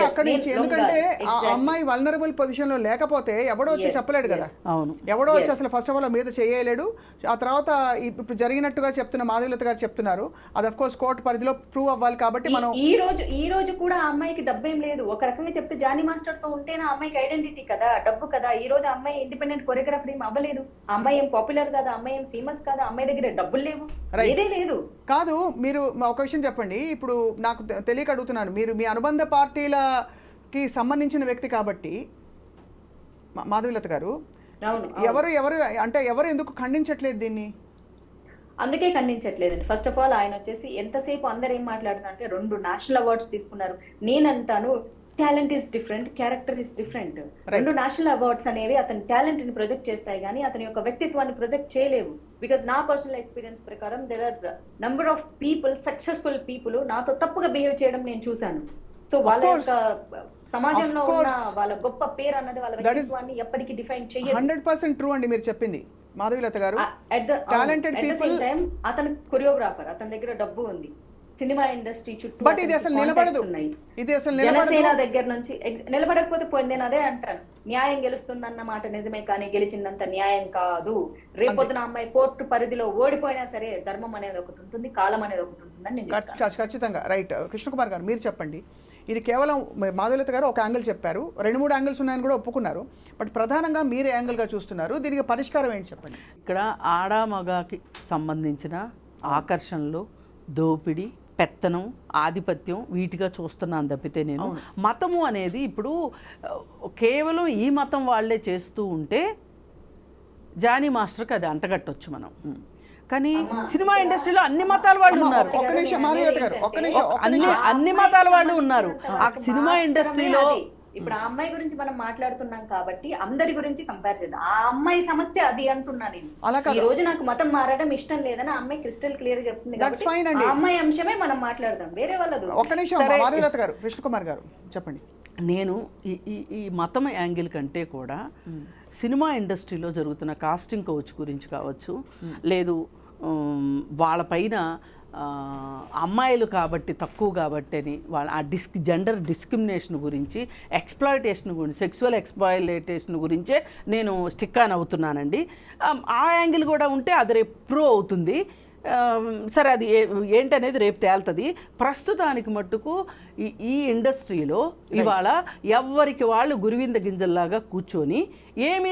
S1: అక్కడి నుంచి. ఎందుకంటే ఆ అమ్మాయి వల్నరబుల్ పొజిషన్ లో లేకపోతే ఎవడో వచ్చి చెప్పలేడు కదా.
S3: అవును,
S1: ఎవడో వచ్చి అసలు ఫస్ట్ ఆఫ్ ఆల్ మీద చేయలేడు. ఆ తర్వాత ఇప్పుడు జరిగినట్టుగా చెప్తున్న మాధవీలత గారు చెప్తున్నారు, అది అఫ్ కోర్స్ కోర్టు పరిధిలో ప్రూవ్ అవ్వాలి. కాబట్టి మనం
S2: ఈ రోజు కూడా ఆ అమ్మాయికి డబ్బేం లేదు. ఒక రకంగా చెప్తే జానీ మాస్టర్ తో ఉంటేనే ఆ అమ్మాయికి ఐడెంటిటీ కదా, డబ్బు కదా. ఈ రోజు అమ్మాయి ఇండిపెండెంట్ కొరియోగ్రాఫర్ ఏం అవ్వలేదు, ఆ అమ్మాయి ఏం పాపులర్ కదా, అమ్మాయి ఏం ఫేమస్ కదా, అమ్మాయి దగ్గర డబ్బులు లేవు, ఏదే లేదు.
S1: కాదు, మీరు ఒక విషయం చెప్పండి. ఇప్పుడు నాకు తెలియక అడుగుతున్నాను, మీరు మీ అనుబంధ పార్టీలకి సంబంధించిన వ్యక్తి కాబట్టి మాధవీలత గారు, ఎవరు ఎందుకు ఖండించట్లేదు దీన్ని?
S2: అందుకే ఖండించట్లేదండి. ఫస్ట్ ఆఫ్ ఆల్ ఆయన వచ్చేసి ఎంతసేపు అందరు ఏం మాట్లాడుతున్నారు అంటే 2 నేషనల్ అవార్డ్స్ తీసుకున్నారు. నేనంటాను talent is different, character is different. 2 national awards అనేవి అతని టాలెంట్ ని ప్రొజెక్ట్ చేస్తాయి కానీ అతని యొక్క వ్యక్తిత్వాన్ని ప్రొజెక్ట్ చేయలేవు. బికాస్ నా పర్సనల్ ఎక్స్పీరియన్స్ ప్రకారం there are number of people, successful people నాతో తప్పుగా బిహేవ్ చేయడం నేను చూశాను. సో వాళ్ళ యొక్క సమాజంలో ఉన్న వాళ్ళ గొప్ప పేరు అన్నది వాళ్ళ వ్యక్తిత్వాన్ని ఎప్పటికీ డిఫైన్ చేయదు.
S1: 100% ట్రూ అండి మీరు చెప్పింది మాధవీలత గారు. టాలెంటెడ్ పీపుల్,
S2: అతను కొరియోగ్రాఫర్, అతని దగ్గర డబ్బు ఉంది, సినిమా ఇండస్ట్రీ చుట్టూ
S1: బట్ ఇది అసలు నిలబడదు. ఇది అసలు
S2: జనసేన దగ్గర నుంచి నిలబడకపోతే పోయింది. నేను అదే అంటాను, న్యాయం గెలుస్తుందన్న మాట నిజమే కానీ గెలిచిందంత న్యాయం కాదు. రేపొద్దున అమ్మాయి కోర్టు పరిధిలో ఓడిపోయినా సరే ధర్మం అనేది ఒకటి ఉంటుంది, కాలం అనేది ఒకటి ఉంటుందని నేను
S1: ఖచ్చితంగా. రైట్. కృష్ణకుమార్ గారు మీరు చెప్పండి. ఇది కేవలం మాధవీలత గారు ఒక యాంగిల్ చెప్పారు, 2-3 యాంగిల్స్ ఉన్నాయని కూడా ఒప్పుకున్నారు. బట్ ప్రధానంగా మీరే యాంగిల్గా చూస్తున్నారు, దీనికి పరిష్కారం ఏంటి చెప్పండి.
S3: ఇక్కడ ఆడ మగకి సంబంధించిన ఆకర్షణలు, దోపిడీ, పెత్తనం, ఆధిపత్యం వీటిగా చూస్తున్నాను తప్పితే నేను మతము అనేది ఇప్పుడు కేవలం ఈ మతం వాళ్ళే చేస్తూ ఉంటే జానీ మాస్టర్కి అది అంటగట్టొచ్చు మనం. కానీ సినిమా ఇండస్ట్రీలో అన్ని మతాల వాళ్ళు ఉన్నారు, అన్ని మతాల వాళ్ళు ఉన్నారు ఆ సినిమా ఇండస్ట్రీలో.
S2: ఇప్పుడు ఆ అమ్మాయి గురించి మనం మాట్లాడుతున్నాం కాబట్టి అందరి గురించి కంపేర్ చేద్దాం. ఆ అమ్మాయి సమస్య అది అంటున్నా నేను. ఈ రోజు నాకు మతం మారడం ఇష్టం లేదని ఆ అమ్మాయి క్రిస్టల్ క్లియర్ చెప్తుంది కాబట్టి ఆ అమ్మాయి అంశమే మనం మాట్లాడదాం, వేరే వాళ్ళది.
S1: ఒక్క నిమిషం మాధవీలత గారు, కృష్ణకుమార్ గారు చెప్పండి.
S3: నేను ఈ మతం యాంగిల్ కంటే కూడా సినిమా ఇండస్ట్రీలో జరుగుతున్న కాస్టింగ్ కౌచ్ గురించి కావచ్చు, లేదు వాళ్ళపైన అమ్మాయిలు కాబట్టి తక్కువ కాబట్టి అని వాళ్ళ ఆ జెండర్ డిస్క్రిమినేషన్ గురించి, ఎక్స్ప్లాయిటేషన్ గురించి, సెక్సువల్ ఎక్స్ప్లాయిటేషన్ గురించే నేను స్టిక్ ఆన్ అవుతున్నానండి. ఆ యాంగిల్ కూడా ఉంటే అది రేపు ప్రూవ్ అవుతుంది. సరే, అది ఏంటనేది రేపు తేలుతుంది. ప్రస్తుతానికి మట్టుకు ఈ ఇండస్ట్రీలో ఇవాళ ఎవరికి వాళ్ళు గురివింద గింజల్లాగా కూర్చొని ఏమీ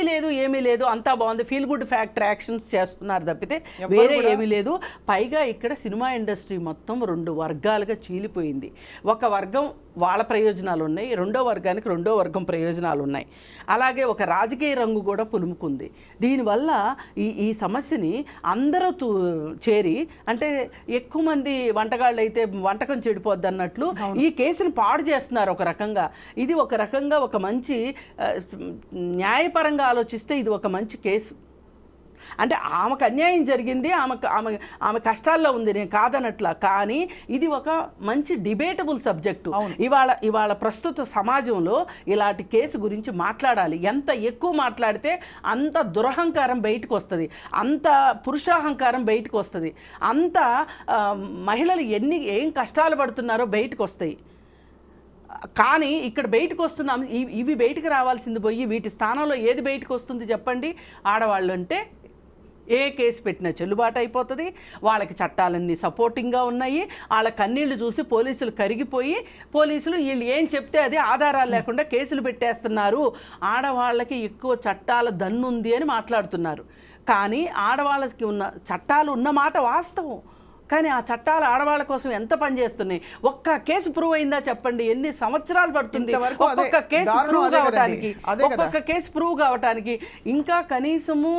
S3: లేదు అంతా బాగుంది, ఫీల్ గుడ్ ఫ్యాక్టర్ యాక్షన్స్ చేస్తున్నారు తప్పితే వేరే ఏమీ లేదు. పైగా ఇక్కడ సినిమా ఇండస్ట్రీ మొత్తం 2 వర్గాలుగా చీలిపోయింది. ఒక వర్గం వాళ్ళ ప్రయోజనాలు ఉన్నాయి, రెండో వర్గానికి రెండో వర్గం ప్రయోజనాలు ఉన్నాయి. అలాగే ఒక రాజకీయ రంగు కూడా పులుముకుంది. దీనివల్ల ఈ సమస్యని అందరూ చేరి, అంటే ఎక్కువ మంది వంటగాళ్ళు అయితే వంటకం చెడిపోద్ది అన్నట్లు ఈ కేసుని పాడు చేస్తున్నారు ఒక రకంగా. ఇది ఒక రకంగా ఒక మంచి న్యాయపరంగా ఆలోచిస్తే ఇది ఒక మంచి కేసు. అంటే ఆమెకు అన్యాయం జరిగింది, ఆమె కష్టాల్లో ఉంది, నేను కాదనట్లా. కానీ ఇది ఒక మంచి డిబేటబుల్ సబ్జెక్టు. ఇవాళ ప్రస్తుత సమాజంలో ఇలాంటి కేసు గురించి మాట్లాడాలి. ఎంత ఎక్కువ మాట్లాడితే అంత దురహంకారం బయటకు వస్తుంది, అంత పురుషాహంకారం బయటకు వస్తుంది, అంత మహిళలు ఏం కష్టాలు పడుతున్నారో బయటకు వస్తాయి. కానీ ఇక్కడ బయటకు వస్తున్నాం, ఇవి బయటకు రావాల్సింది పోయి వీటి స్థానంలో ఏది బయటకు వస్తుంది చెప్పండి? ఆడవాళ్ళు అంటే ఏ కేసు పెట్టినా చెల్లుబాటు అయిపోతుంది, వాళ్ళకి చట్టాలన్నీ సపోర్టింగ్గా ఉన్నాయి, వాళ్ళ కన్నీళ్లు చూసి పోలీసులు కరిగిపోయి పోలీసులు వీళ్ళు ఏం చెప్తే అది ఆధారాలు లేకుండా కేసులు పెట్టేస్తున్నారు, ఆడవాళ్ళకి ఎక్కువ చట్టాల దన్నుంది అని మాట్లాడుతున్నారు. కానీ ఆడవాళ్ళకి ఉన్న చట్టాలు ఉన్న మాట వాస్తవం. కానీ ఆ చట్టాలు ఆడవాళ్ళ కోసం ఎంత పనిచేస్తున్నాయి? ఒక్క కేసు ప్రూవ్ అయిందా చెప్పండి? ఎన్ని సంవత్సరాలు పడుతుంది ఒక్కొక్క కేసు ప్రూవ్ కావటానికి? ఇంకా కనీసము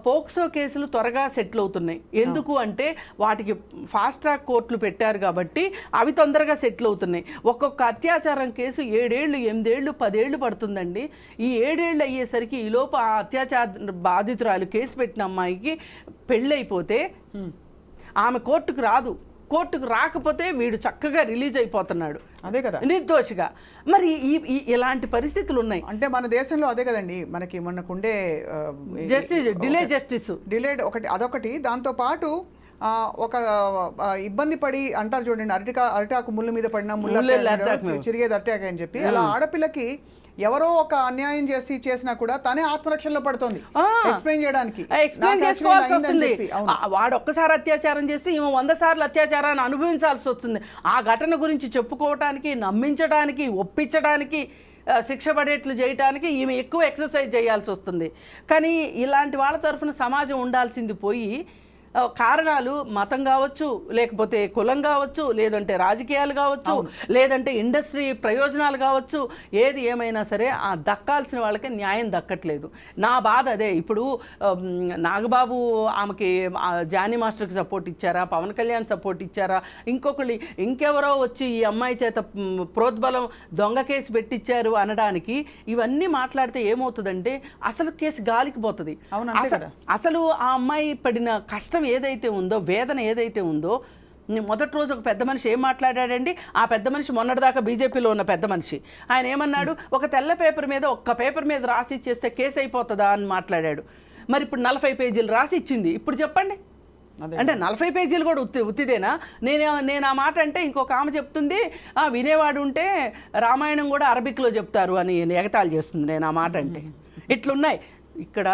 S3: పోక్సో కేసులు త్వరగా సెటిల్ అవుతున్నాయి. ఎందుకు అంటే వాటికి ఫాస్ట్ ట్రాక్ కోర్టులు పెట్టారు కాబట్టి అవి తొందరగా సెటిల్ అవుతున్నాయి. ఒక్కొక్క అత్యాచారం కేసు 7 ఏళ్ళు 8 ఏళ్ళు 10 ఏళ్ళు పడుతుందండి. ఈ 7 ఏళ్ళు అయ్యేసరికి ఈలోపు ఆ అత్యాచార బాధితురాలు కేసు పెట్టిన అమ్మాయికి పెళ్ళైపోతే ఆమె కోర్టుకు రాదు, కోర్టుకు రాకపోతే వీడు చక్కగా రిలీజ్ అయిపోతున్నాడు,
S1: అదే కదా,
S3: నిర్దోషిగా. మరి ఇలాంటి పరిస్థితులు ఉన్నాయి.
S1: అంటే మన దేశంలో అదే కదండి మనకుండే
S3: జస్టిస్ డిలేడ్
S1: ఒకటి, అదొకటి. దాంతోపాటు ఒక ఇబ్బంది పడి అంటారు చూడండి, అరిటాకు ముళ్ళు మీద పడిన చిరిగేది అట్టాక అని చెప్పి, అలా ఆడపిల్లకి ఎవరో ఒక అన్యాయం చేసినా కూడా తనే ఆత్మరక్షణలో పడుతుంది ఎక్స్ప్లెయిన్ చేయడానికి,
S3: ఎక్స్ప్లెయిన్ చేసుకోవాల్సి వస్తుంది. వాడు ఒక్కసారి అత్యాచారం చేస్తే ఈమె 100 సార్లు అత్యాచారాన్ని అనుభవించాల్సి వస్తుంది. ఆ ఘటన గురించి చెప్పుకోవటానికి, నమ్మించడానికి, ఒప్పించడానికి, శిక్ష పడేట్లు చేయడానికి ఈమె ఎక్కువ ఎక్సర్సైజ్ చేయాల్సి వస్తుంది. కానీ ఇలాంటి వాళ్ళ తరఫున సమాజం ఉండాల్సింది పోయి కారణాలు మతం కావచ్చు, లేకపోతే కులం కావచ్చు, లేదంటే రాజకీయాలు కావచ్చు, లేదంటే ఇండస్ట్రీ ప్రయోజనాలు కావచ్చు, ఏది ఏమైనా సరే ఆ దక్కాల్సిన వాళ్ళకి న్యాయం దక్కట్లేదు. నా బాధ అదే. ఇప్పుడు నాగబాబు ఆమెకి జానీ మాస్టర్కి సపోర్ట్ ఇచ్చారా, పవన్ కళ్యాణ్ సపోర్ట్ ఇచ్చారా, ఇంకెవరో వచ్చి ఈ అమ్మాయి చేత ప్రోద్బలం దొంగ కేసు పెట్టించారు అనడానికి ఇవన్నీ మాట్లాడితే ఏమవుతుందంటే అసలు కేసు గాలికి పోతుంది. అసలు ఆ అమ్మాయి పడిన కష్టం ఏదైతే ఉందో, వేదన ఏదైతే ఉందో, మొదటి రోజు ఒక పెద్ద మనిషి ఏం మాట్లాడాడండి? ఆ పెద్ద మనిషి మొన్నటిదాకా బీజేపీలో ఉన్న పెద్ద మనిషి, ఆయన ఏమన్నాడు? ఒక తెల్ల పేపర్ మీద, ఒక్క పేపర్ మీద రాసి ఇచ్చేస్తే కేసు అయిపోతుందా అని మాట్లాడాడు. మరి ఇప్పుడు 40 పేజీలు రాసి ఇచ్చింది. ఇప్పుడు చెప్పండి, అంటే 40 పేజీలు కూడా ఉత్తిదేనా? నేను ఆ మాట అంటే ఇంకొక ఆమె చెప్తుంది, వినేవాడు ఉంటే రామాయణం కూడా అరబిక్లో చెప్తారు అని ఎగతాళి చేస్తుంది నేను ఆ మాట అంటే. ఇట్లున్నాయి. ఇక్కడ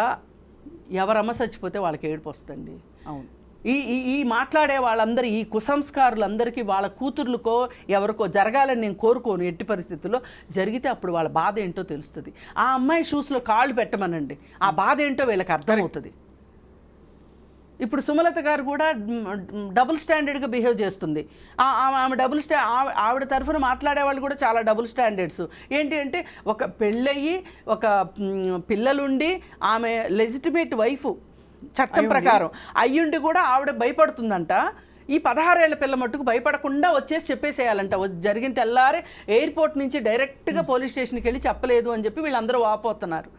S3: ఎవరమ్మ చచ్చిపోతే వాళ్ళకి ఏడుపు వస్తుంది.
S1: అవును.
S3: ఈ మాట్లాడే వాళ్ళందరూ, ఈ కుసంస్కారులందరికీ వాళ్ళ కూతుర్లకో ఎవరికో జరగాలని నేను కోరుకోను. ఎట్టి పరిస్థితుల్లో జరిగితే అప్పుడు వాళ్ళ బాధ ఏంటో తెలుస్తుంది. ఆ అమ్మాయి షూస్లో కాళ్ళు పెట్టమనండి, ఆ బాధ ఏంటో వీళ్ళకి అర్థమవుతుంది. ఇప్పుడు సుమలత గారు కూడా డబుల్ స్టాండర్డ్గా బిహేవ్ చేస్తుంది. ఆమె ఆవిడ తరఫున మాట్లాడే వాళ్ళు కూడా చాలా డబుల్ స్టాండర్డ్స్. ఏంటి అంటే, ఒక పెళ్ళయ్యి ఒక పిల్లలుండి ఆమె లెజిటిమేట్ వైఫ్ చట్టం ప్రకారం అయ్యుండి కూడా ఆవిడ భయపడుతుందంట. ఈ 16 ఏళ్ల పిల్ల మట్టుకు భయపడకుండా వచ్చేసి చెప్పేసేయాలంట. జరిగిన తెల్లారే ఎయిర్పోర్ట్ నుంచి డైరెక్ట్గా పోలీస్ స్టేషన్కి వెళ్ళి చెప్పలేదు అని చెప్పి వీళ్ళందరూ వాపోతున్నారు.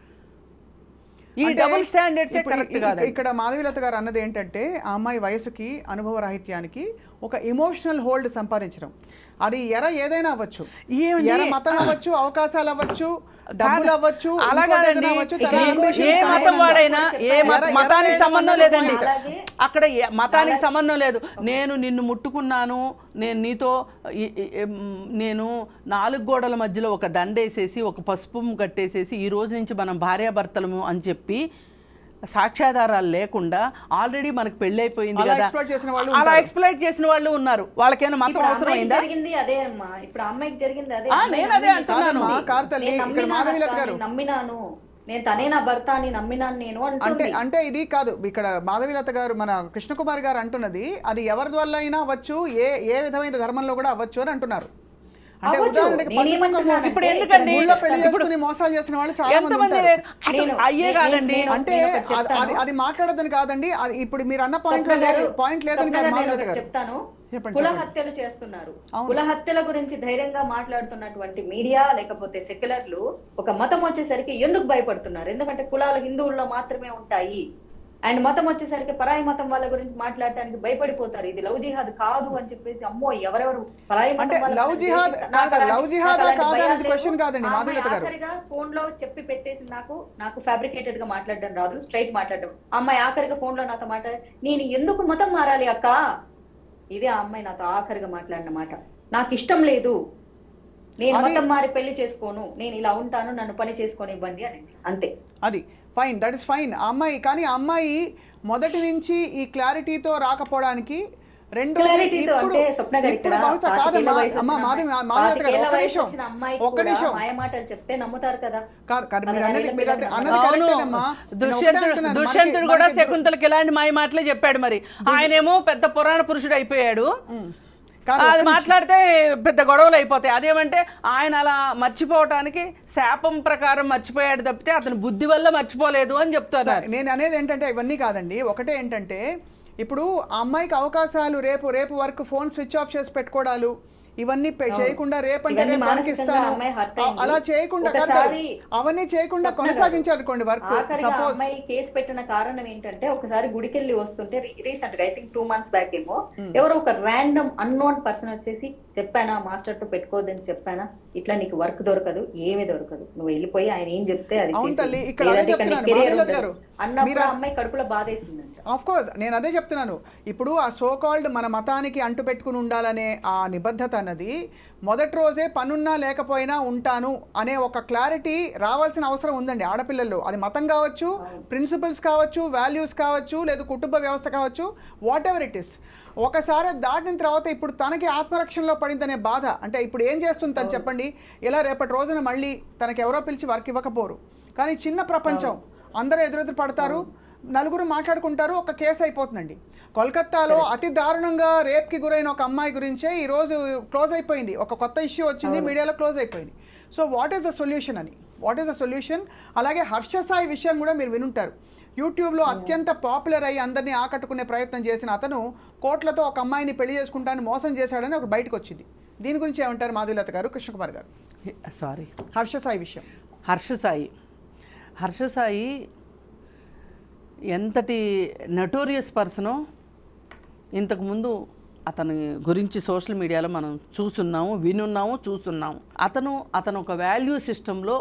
S3: ఈ డబుల్ స్టాండర్డ్సే కరెక్ట్ కాదు.
S1: ఇక్కడ మాధవీలత గారు అన్నది ఏంటంటే, ఆ అమ్మాయి వయసుకి, అనుభవ రాహిత్యానికి ఒక ఎమోషనల్ హోల్డ్ సంపాదించడం. అది ఏదైనా అవ్వచ్చు, మతం అవ్వచ్చు, అవకాశాలు అవ్వచ్చు, డబ్బులు అవ్వచ్చు,
S3: ఏ మతం వాడైనా, ఏ మతానికి సంబంధం లేదండి. అక్కడ మతానికి సంబంధం లేదు. నేను నిన్ను ముట్టుకున్నాను, నేను నీతో నేను 4 గోడల మధ్యలో ఒక దండేసేసి, ఒక పసుపు కట్టేసేసి ఈ రోజు నుంచి మనం భార్యాభర్తలము అని చెప్పి సాక్ష్యాధారాలు లేకుండా ఆల్రెడీ మనకు పెళ్ళైపోయింది కదా, అలా ఎక్స్ప్లైట్ చేసిన వాళ్ళు ఉన్నారు. వాళ్ళకైనా మతం అవసరమైందా? నేను అదే అంటున్నాను.
S1: అంటే ఇది కాదు, ఇక్కడ మాధవీలత గారు, మన కృష్ణకుమార్ గారు అంటున్నది అది ఎవరి వల్ల అయినా అవ్వచ్చు, ఏ విధమైన ధర్మంలో కూడా అవ్వచ్చు అని అంటున్నారు. అంటే
S2: అవ్వచ్చు.
S1: ఉదాహరణకి
S2: నేనేమంటున్నానంటే,
S3: ఇప్పుడు ఎందుకండి?
S1: ఊళ్ళో పెళ్లి
S3: ఇప్పుడు
S1: చేసుకుని మోసాలు చేసిన వాళ్ళు చాలా మంది
S3: ఎంతమంది
S1: ఉంటారు.
S3: అసలు అయ్యే కాదండి.
S1: అంటే అది మాట్లాడదని కాదండి, అది ఇప్పుడు మీరు అన్న పాయింట్ పాయింట్ లేదని కాదు మాధులత గారు.
S2: చెప్తాను.
S1: చెప్పండి,
S2: కుల
S1: చెప్పండి.
S2: హత్యలు చేస్తున్నారు.
S1: అవును.
S2: కుల హత్యల గురించి ధైర్యంగా మాట్లాడుతున్నటువంటి మీడియా లేకపోతే సెక్యులర్లు ఒక మతం వచ్చేసరికి ఎందుకు భయపడుతున్నారు? ఎందుకంటే కులాలు హిందువుల్లో మాత్రమే ఉంటాయి అండ్ మతం వచ్చేసరికి పరాయి మతం వాళ్ళ గురించి మాట్లాడటానికి భయపడిపోతారు. ఇది లవ్ జిహాద్ కాదు అని చెప్పేసి అమ్మో ఎవరెవరు పరాయి
S1: అంటే
S2: మతం వాళ్ళ
S1: లవ్
S2: గురించి
S1: జిహాద్
S2: ద్వేషిస్తారు. నాకు అలాంటి-
S1: లవ్ జిహాద్
S2: నాకు అలాంటి
S1: కాదా
S2: భయాలు
S1: అనేది
S2: లేవు.
S1: క్వశ్చన్ కాదండి
S2: ఆ అమ్మాయి
S1: మాధులత గారు.
S2: ఆఖరిగా ఫోన్ లో చెప్పి పెట్టేసి నాకు ఫ్యాబ్రికేటెడ్ గా మాట్లాడడం రాదు, స్ట్రైట్ మాట్లాడడం. ఆ అమ్మాయి ఆఖరిగా ఫోన్ లో నాతో మాట్లాడి నేను ఎందుకు మతం మారాలి అక్క, ఇదే ఆ అమ్మాయి నాతో ఆఖరిగా మాట్లాడిన మాట. నాకు ఇష్టం లేదు, నేను మతం మారి పెళ్లి చేసుకోను, నేను ఇలా ఉంటాను, నన్ను పని చేసుకొని ఇవ్వండి అని. అంతే.
S1: అది ఫైన్, దట్ ఇస్ ఫైన్. ఆ అమ్మాయి కానీ ఆ అమ్మాయి మొదటి నుంచి ఈ క్లారిటీతో రాకపోవడానికి రెండు
S2: క్లారిటీతో అంటే స్వప్న గారు
S1: ఇప్పుడు
S2: ఇక్కడ
S1: బహుశా కాదమ్మా అమ్మ మాధవి గారు ఒక్క నిమిషం
S2: మాయమాటలు చెప్తే నమ్ముతారు కదా.
S1: కాదు మీరు అన్నది
S3: అవును,
S1: కరెక్టేనమ్మా.
S3: దుష్యంతుడు కూడా శకుంతలకి ఇలాంటి మాయ మాటలే చెప్పాడు. మరి ఆయనేమో పెద్ద పురాణ పురుషుడు అయిపోయాడు. అది మాట్లాడితే పెద్ద గొడవలు అయిపోతాయి. అదేమంటే ఆయన అలా మర్చిపోవటానికి శాపం ప్రకారం మర్చిపోయాడు తప్పితే అతను బుద్ధి వల్ల మర్చిపోలేదు అని చెప్తారు.
S1: నేను అనేది ఏంటంటే ఇవన్నీ కాదండి. ఒకటే ఏంటంటే ఇప్పుడు ఆ అమ్మాయికి అవకాశాలు రేపు వరకు ఫోన్ స్విచ్ ఆఫ్ చేసి పెట్టుకోవడాలు ఇవన్నీ చేయకుండా రేపంటే రేపు వర్క్ ఇస్తాను అలా చేయకుండా అవన్నీ చేయకుండా కొనసాగించాలనుకోండి వర్క్. సపోజ్
S2: అమ్మాయి కేసు పెట్టిన కారణం ఏంటంటే ఒకసారి గుడికెళ్ళి వస్తుంటే రీసెంట్ గా ఐ థింక్ 2 months బ్యాక్ ఏమో ఎవరో ఒక ర్యాండమ్ అన్నోన్ పర్సన్ వచ్చేసి చెప్పానా మాస్టర్ తో పెట్టుకోవద్దని చెప్పానా, ఇట్లా నీకు వర్క్ దొరకదు, ఏమీ దొరకదు, నువ్వు వెళ్ళిపోయి ఆయన ఏం చెప్తే అది అన్నప్పుడు అమ్మాయి కడుపులో బాధేసిందంట.
S1: ఆఫ్ కోర్స్ నేను అదే చెప్తున్నాను. ఇప్పుడు ఆ సో కాల్డ్ మన మతానికి అంటు పెట్టుకుని ఉండాలనే ఆ నిబద్ధత అన్నది మొదటి రోజే పనున్నా లేకపోయినా ఉంటాను అనే ఒక క్లారిటీ రావాల్సిన అవసరం ఉందండి ఆడపిల్లల్లో. అది మతం కావచ్చు, ప్రిన్సిపల్స్ కావచ్చు, వాల్యూస్ కావచ్చు, లేదా కుటుంబ వ్యవస్థ కావచ్చు, వాట్ ఎవర్ ఇట్ ఇస్. ఒకసారి దాటిన తర్వాత ఇప్పుడు తనకి ఆత్మరక్షణలో పడిందనే బాధ. అంటే ఇప్పుడు ఏం చేస్తుంది తను చెప్పండి? ఇలా రేపటి రోజున మళ్ళీ తనకి ఎవరో పిలిచి వర్క్ ఇవ్వకపోరు. కానీ చిన్న ప్రపంచం, అందరూ ఎదురెదురు పడతారు, నలుగురు మాట్లాడుకుంటారు, ఒక కేసు అయిపోతుందండి. కోల్కత్తాలో అతి దారుణంగా రేప్కి గురైన ఒక అమ్మాయి గురించే ఈరోజు క్లోజ్ అయిపోయింది. ఒక కొత్త ఇష్యూ వచ్చింది, మీడియాలో క్లోజ్ అయిపోయింది. So what is the solution అని, వాట్ ఈస్ ద సొల్యూషన్? అలాగే హర్ష సాయి విషయం కూడా మీరు వినుంటారు. యూట్యూబ్లో అత్యంత పాపులర్ అయ్యి అందరినీ ఆకట్టుకునే ప్రయత్నం చేసిన అతను కోట్లతో ఒక అమ్మాయిని పెళ్లి చేసుకుంటానని మోసం చేశాడని ఒక బయటకు వచ్చింది. దీని గురించి ఏమంటారు మాధులత గారు, కృష్ణకుమార్ గారు?
S3: సారీ,
S1: హర్ష సాయి విషయం.
S3: హర్ష సాయి ఎంతటి నటోరియస్ పర్సనో ఇంతకుముందు అతని గురించి సోషల్ మీడియాలో మనం చూస్తున్నాము. అతను ఒక వాల్యూ సిస్టంలో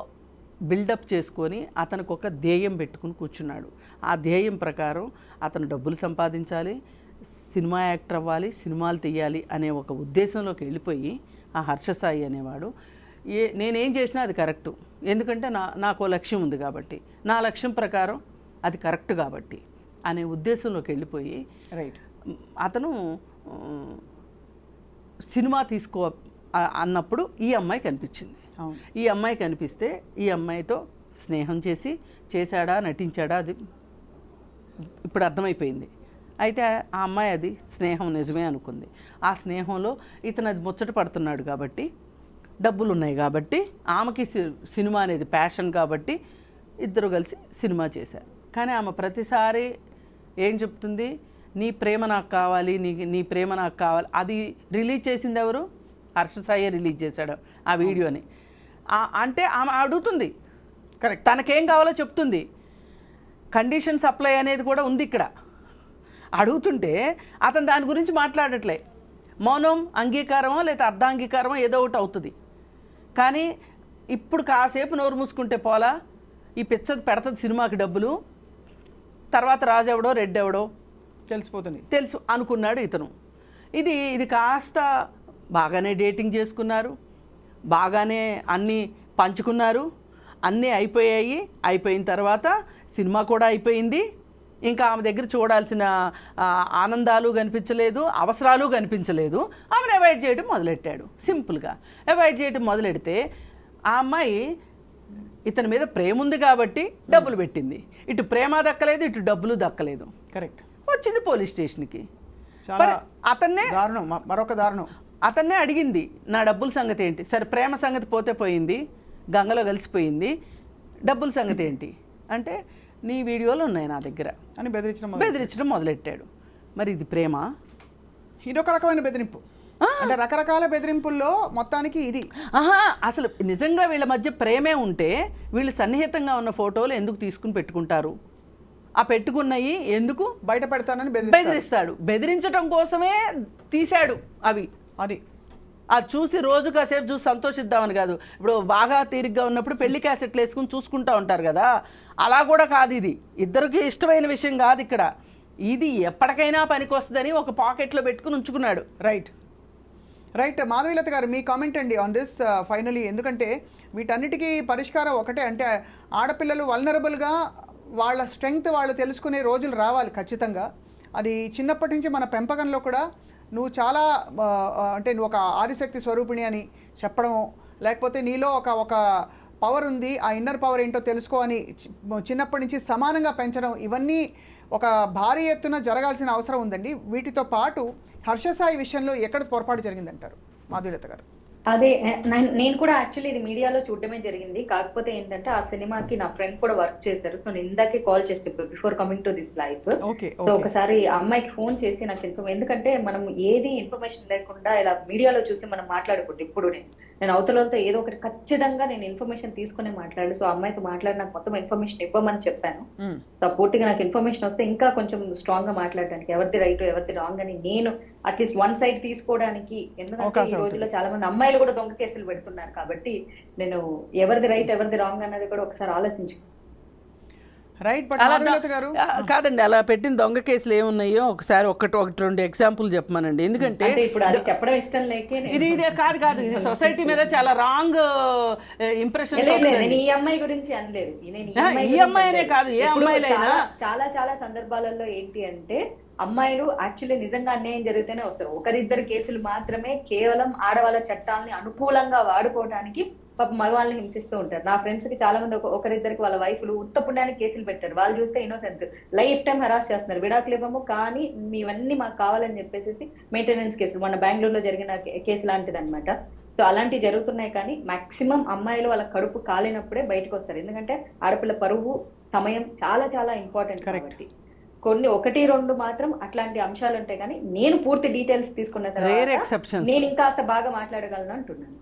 S3: బిల్డప్ చేసుకొని అతనికి ఒక ధ్యేయం పెట్టుకుని కూర్చున్నాడు. ఆ ధ్యేయం ప్రకారం అతను డబ్బులు సంపాదించాలి, సినిమా యాక్టర్ అవ్వాలి, సినిమాలు తీయాలి అనే ఒక ఉద్దేశంలోకి వెళ్ళిపోయి ఆ హర్ష సాయి అనేవాడు నేనేం చేసినా అది కరెక్టు, ఎందుకంటే నాకు లక్ష్యం ఉంది కాబట్టి, నా లక్ష్యం ప్రకారం అది కరెక్ట్ కాబట్టి అనే ఉద్దేశంలోకి వెళ్ళిపోయి
S1: రైట్
S3: అతను సినిమా తీసుకో అన్నప్పుడు ఈ అమ్మాయి కనిపించింది. ఈ అమ్మాయి కనిపిస్తే ఈ అమ్మాయితో స్నేహం చేశాడా నటించాడా అది ఇప్పుడు అర్థమైపోయింది. అయితే ఆ అమ్మాయి అది స్నేహం నిజమే అనుకుంది. ఆ స్నేహంలో ఇతను అది ముచ్చట పడుతున్నాడు కాబట్టి, డబ్బులు ఉన్నాయి కాబట్టి, ఆమెకి సినిమా అనేది ప్యాషన్ కాబట్టి ఇద్దరు కలిసి సినిమా చేశారు. కానీ ఆమె ప్రతిసారి ఏం చెప్తుంది? నీ ప్రేమ నాకు కావాలి, నీ ప్రేమ నాకు కావాలి. అది రిలీజ్ చేసింది ఎవరు? హర్ష సాయి రిలీజ్ చేశాడు ఆ వీడియోని. అంటే ఆమె అడుగుతుంది, కరెక్ట్, తనకేం కావాలో చెప్తుంది. కండిషన్ సప్లై అనేది కూడా ఉంది ఇక్కడ. అడుగుతుంటే అతను దాని గురించి మాట్లాడట్లే. మౌనం అంగీకారమో లేదా అర్ధాంగీకారమో ఏదో ఒకటి అవుతుంది. కానీ ఇప్పుడు కాసేపు నోరు మూసుకుంటే పోలా, ఈ పిచ్చది పెడతది సినిమాకి డబ్బులు, తర్వాత రాజెవడో రెడ్డెవడో
S1: తెలిసిపోతుంది,
S3: తెలుసు అనుకున్నాడు ఇతను. ఇది కాస్త బాగానే డేటింగ్ చేసుకున్నారు, బాగానే అన్నీ పంచుకున్నారు, అన్నీ అయిపోయిన తర్వాత సినిమా కూడా అయిపోయింది. ఇంకా ఆమె దగ్గర చూడాల్సిన ఆనందాలు కనిపించలేదు, అవసరాలు కనిపించలేదు. ఆమెను అవాయిడ్ చేయడం మొదలెట్టాడు. సింపుల్గా అవాయిడ్ చేయడం మొదలెడితే ఆ అమ్మాయి ఇతని మీద ప్రేమ ఉంది కాబట్టి డబ్బులు పెట్టింది. ఇటు ప్రేమ దక్కలేదు, ఇటు డబ్బులు దక్కలేదు.
S1: కరెక్ట్.
S3: వచ్చింది పోలీస్ స్టేషన్కి.
S1: చాలా
S3: అతన్నే
S1: దారుణం, మరొక దారుణం.
S3: అతన్నే అడిగింది నా డబ్బుల సంగతి ఏంటి, సరే ప్రేమ సంగతి పోతే పోయింది, గంగలో కలిసిపోయింది, డబ్బుల సంగతి ఏంటి అంటే నీ వీడియోలు ఉన్నాయి నా దగ్గర
S1: అని
S3: బెదిరించడం మొదలెట్టాడు. మరి ఇది ప్రేమ?
S1: ఇదొక రకమైన బెదిరింపు, అంటే రకరకాల బెదిరింపుల్లో మొత్తానికి ఇది.
S3: అసలు నిజంగా వీళ్ళ మధ్య ప్రేమే ఉంటే వీళ్ళు సన్నిహితంగా ఉన్న ఫోటోలు ఎందుకు తీసుకుని పెట్టుకుంటారు? ఆ పెట్టుకున్నవి ఎందుకు
S1: బయట పెడతానని
S3: బెదిరిస్తాడు. బెదిరించడం కోసమే తీశాడు అవి.
S1: అది
S3: చూసి రోజు కాసేపు చూసి సంతోషిద్దామని కాదు. ఇప్పుడు బాగా తీరిగ్గా ఉన్నప్పుడు పెళ్లి క్యాసెట్లు వేసుకుని చూసుకుంటూ ఉంటారు కదా, అలా కూడా కాదు. ఇది ఇద్దరికి ఇష్టమైన విషయం కాదు ఇక్కడ. ఇది ఎప్పటికైనా పనికి వస్తుందని ఒక పాకెట్లో పెట్టుకుని ఉంచుకున్నాడు.
S1: రైట్ మాధవీలత గారు, మీ కామెంట్ అండి ఆన్ దిస్ ఫైనలీ. ఎందుకంటే వీటన్నిటికీ పరిష్కారం ఒకటే, అంటే ఆడపిల్లలు వల్నరబుల్గా వాళ్ళ స్ట్రెంగ్త్ వాళ్ళు తెలుసుకునే రోజులు రావాలి ఖచ్చితంగా. అది చిన్నప్పటి నుంచి మన పెంపకంలో కూడా నువ్వు చాలా అంటే నువ్వు ఒక ఆదిశక్తి స్వరూపిణి అని చెప్పడం, లేకపోతే నీలో ఒక పవర్ ఉంది, ఆ ఇన్నర్ పవర్ ఏంటో తెలుసుకో అని చిన్నప్పటి నుంచి సమానంగా పెంచడం, ఇవన్నీ ఒక భారీ ఎత్తున జరగాల్సిన అవసరం ఉందండి. వీటితో పాటు హర్షసాయి విషయంలో ఎక్కడ పొరపాటు జరిగిందంటారు మాధుర్యత గారు?
S2: అదే నేను కూడా యాక్చువల్లీ ఇది మీడియాలో చూడటమే జరిగింది. కాకపోతే ఏంటంటే ఆ సినిమాకి నా ఫ్రెండ్ కూడా వర్క్ చేశారు. సో నేను ఇందాకే కాల్ చేసి చెప్పాను before coming to this life. So ఒకసారి ఆ అమ్మాయికి ఫోన్ చేసి నాకు ఎందుకంటే మనం ఏది ఇన్ఫర్మేషన్ లేకుండా ఇలా మీడియాలో చూసి మనం మాట్లాడకూడదు. ఇప్పుడు నేను అవతలతో ఏదో ఒకటి ఖచ్చితంగా నేను ఇన్ఫర్మేషన్ తీసుకునే మాట్లాడు. సో అమ్మాయితో మాట్లాడి నాకు మొత్తం ఇన్ఫర్మేషన్ ఇవ్వమని చెప్పాను. సో పూర్తిగా నాకు ఇన్ఫర్మేషన్ వస్తే ఇంకా కొంచెం స్ట్రాంగ్ గా మాట్లాడడానికి, ఎవరిది రైట్ ఎవరిది రాంగ్ అని నేను అట్లీస్ట్ వన్ సైడ్ తీసుకోవడానికి. ఎందుకంటే ఈ రోజుల్లో చాలా మంది అమ్మాయిలు కూడా దొంగ కేసులు పెడుతున్నారు కాబట్టి నేను ఎవరిది రైట్ ఎవరిది రాంగ్ అన్నది కూడా ఒకసారి ఆలోచించు.
S3: కాదండి, అలా పెట్టిన దొంగ కేసులు ఏమున్నాయో ఒకసారి ఒకటి రెండు ఎగ్జాంపుల్ చెప్పమనండి. ఎందుకంటే
S2: ఇప్పుడు అది చెప్పడం ఇష్టం లేక
S3: ఇది కాదు ఇది సొసైటీ మీద చాలా రాంగ్ ఇంప్రెషన్.
S2: నేను ఈ అమ్మాయి గురించి అనలేదు,
S3: ఈ అమ్మాయి అనే కాదు ఏ అమ్మాయిలైనా
S2: చాలా చాలా సందర్భాలలో ఏంటి అంటే అమ్మాయిలు యాక్చువల్లీ నిజంగా అన్యాయం జరిగితేనే వస్తారు. ఒకరిద్దరు కేసులు మాత్రమే కేవలం ఆడవాళ్ళ చట్టాలని అనుకూలంగా వాడుకోవడానికి పాప మగవాళ్ళని హింసిస్తూ ఉంటారు. నా ఫ్రెండ్స్ కి చాలా మంది ఒకరిద్దరికి వాళ్ళ వైఫ్లు ఉత్త పుణ్యానికి కేసులు పెట్టారు. వాళ్ళు చూస్తే ఇన్నోసెన్స్ లైఫ్ టైం హరాస్ చేస్తున్నారు, విడాకులు ఇవ్వము కానీ మీవన్నీ మాకు కావాలని చెప్పేసి మెయింటెనెన్స్ కేసులు, మన బెంగళూరులో జరిగిన కేసు లాంటిది అనమాట. సో అలాంటివి జరుగుతున్నాయి. కానీ మాక్సిమం అమ్మాయిలు వాళ్ళ కడుపు కాలినప్పుడే బయటకు వస్తారు. ఎందుకంటే ఆడపిల్ల పరువు సమయం చాలా చాలా ఇంపార్టెంట్ కాబట్టి కొన్ని 1-2 మాత్రం అట్లాంటి అంశాలు ఉంటాయి. కానీ నేను పూర్తి డీటెయిల్స్ తీసుకున్న తర్వాత నేను ఇంకా బాగా మాట్లాడగలను అంటున్నాను.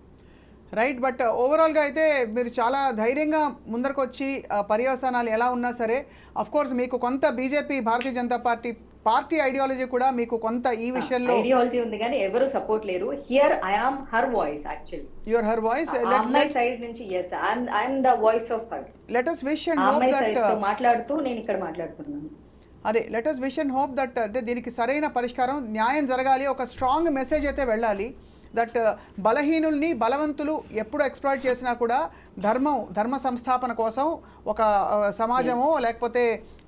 S1: రైట్, బట్ ఓవరాల్గా అయితే మీరు చాలా ధైర్యంగా ముందరకు వచ్చి పర్యవసానాలు ఎలా ఉన్నా సరే, అఫ్ కోర్స్ మీకు కొంత BJP Bharatiya Janata party ideology కూడా మీకు కొంత ఈ విషయంలో
S2: ఐడియాలజీ ఉంది కానీ ఎవరు సపోర్ట్ లేరు. Here I am her voice. Actually
S1: you or her voice.
S2: అమ్మాయి సైడ్ నుంచి yes I am the voice of her.
S1: Let us wish and hope that
S2: మాట్లాడుతూ నేను ఇక్కడ మాట్లాడుతున్నాను.
S1: అదే let us wish and hope that అంటే దీనికి సరైన పరిష్కారం, న్యాయం జరగాలి, ఒక స్ట్రాంగ్ మెసేజ్ అయితే వెళ్ళాలి. దట్ బలహీనుల్ని బలవంతులు ఎప్పుడు ఎక్స్ప్లాయిట్ చేసినా కూడా ధర్మ సంస్థాపన కోసం ఒక సమాజమో లేకపోతే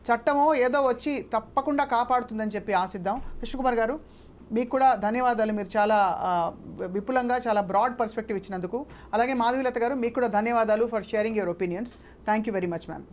S1: చట్టమో ఏదో వచ్చి తప్పకుండా కాపాడుతుందని చెప్పి ఆశిద్దాం. కృష్ణకుమార్ గారు, మీకు కూడా ధన్యవాదాలు. మీరు చాలా విపులంగా చాలా బ్రాడ్ పర్స్పెక్టివ్ ఇచ్చినందుకు. అలాగే మాధవీలత గారు, మీకు కూడా ధన్యవాదాలు for sharing your opinions. Thank you very much ma'am.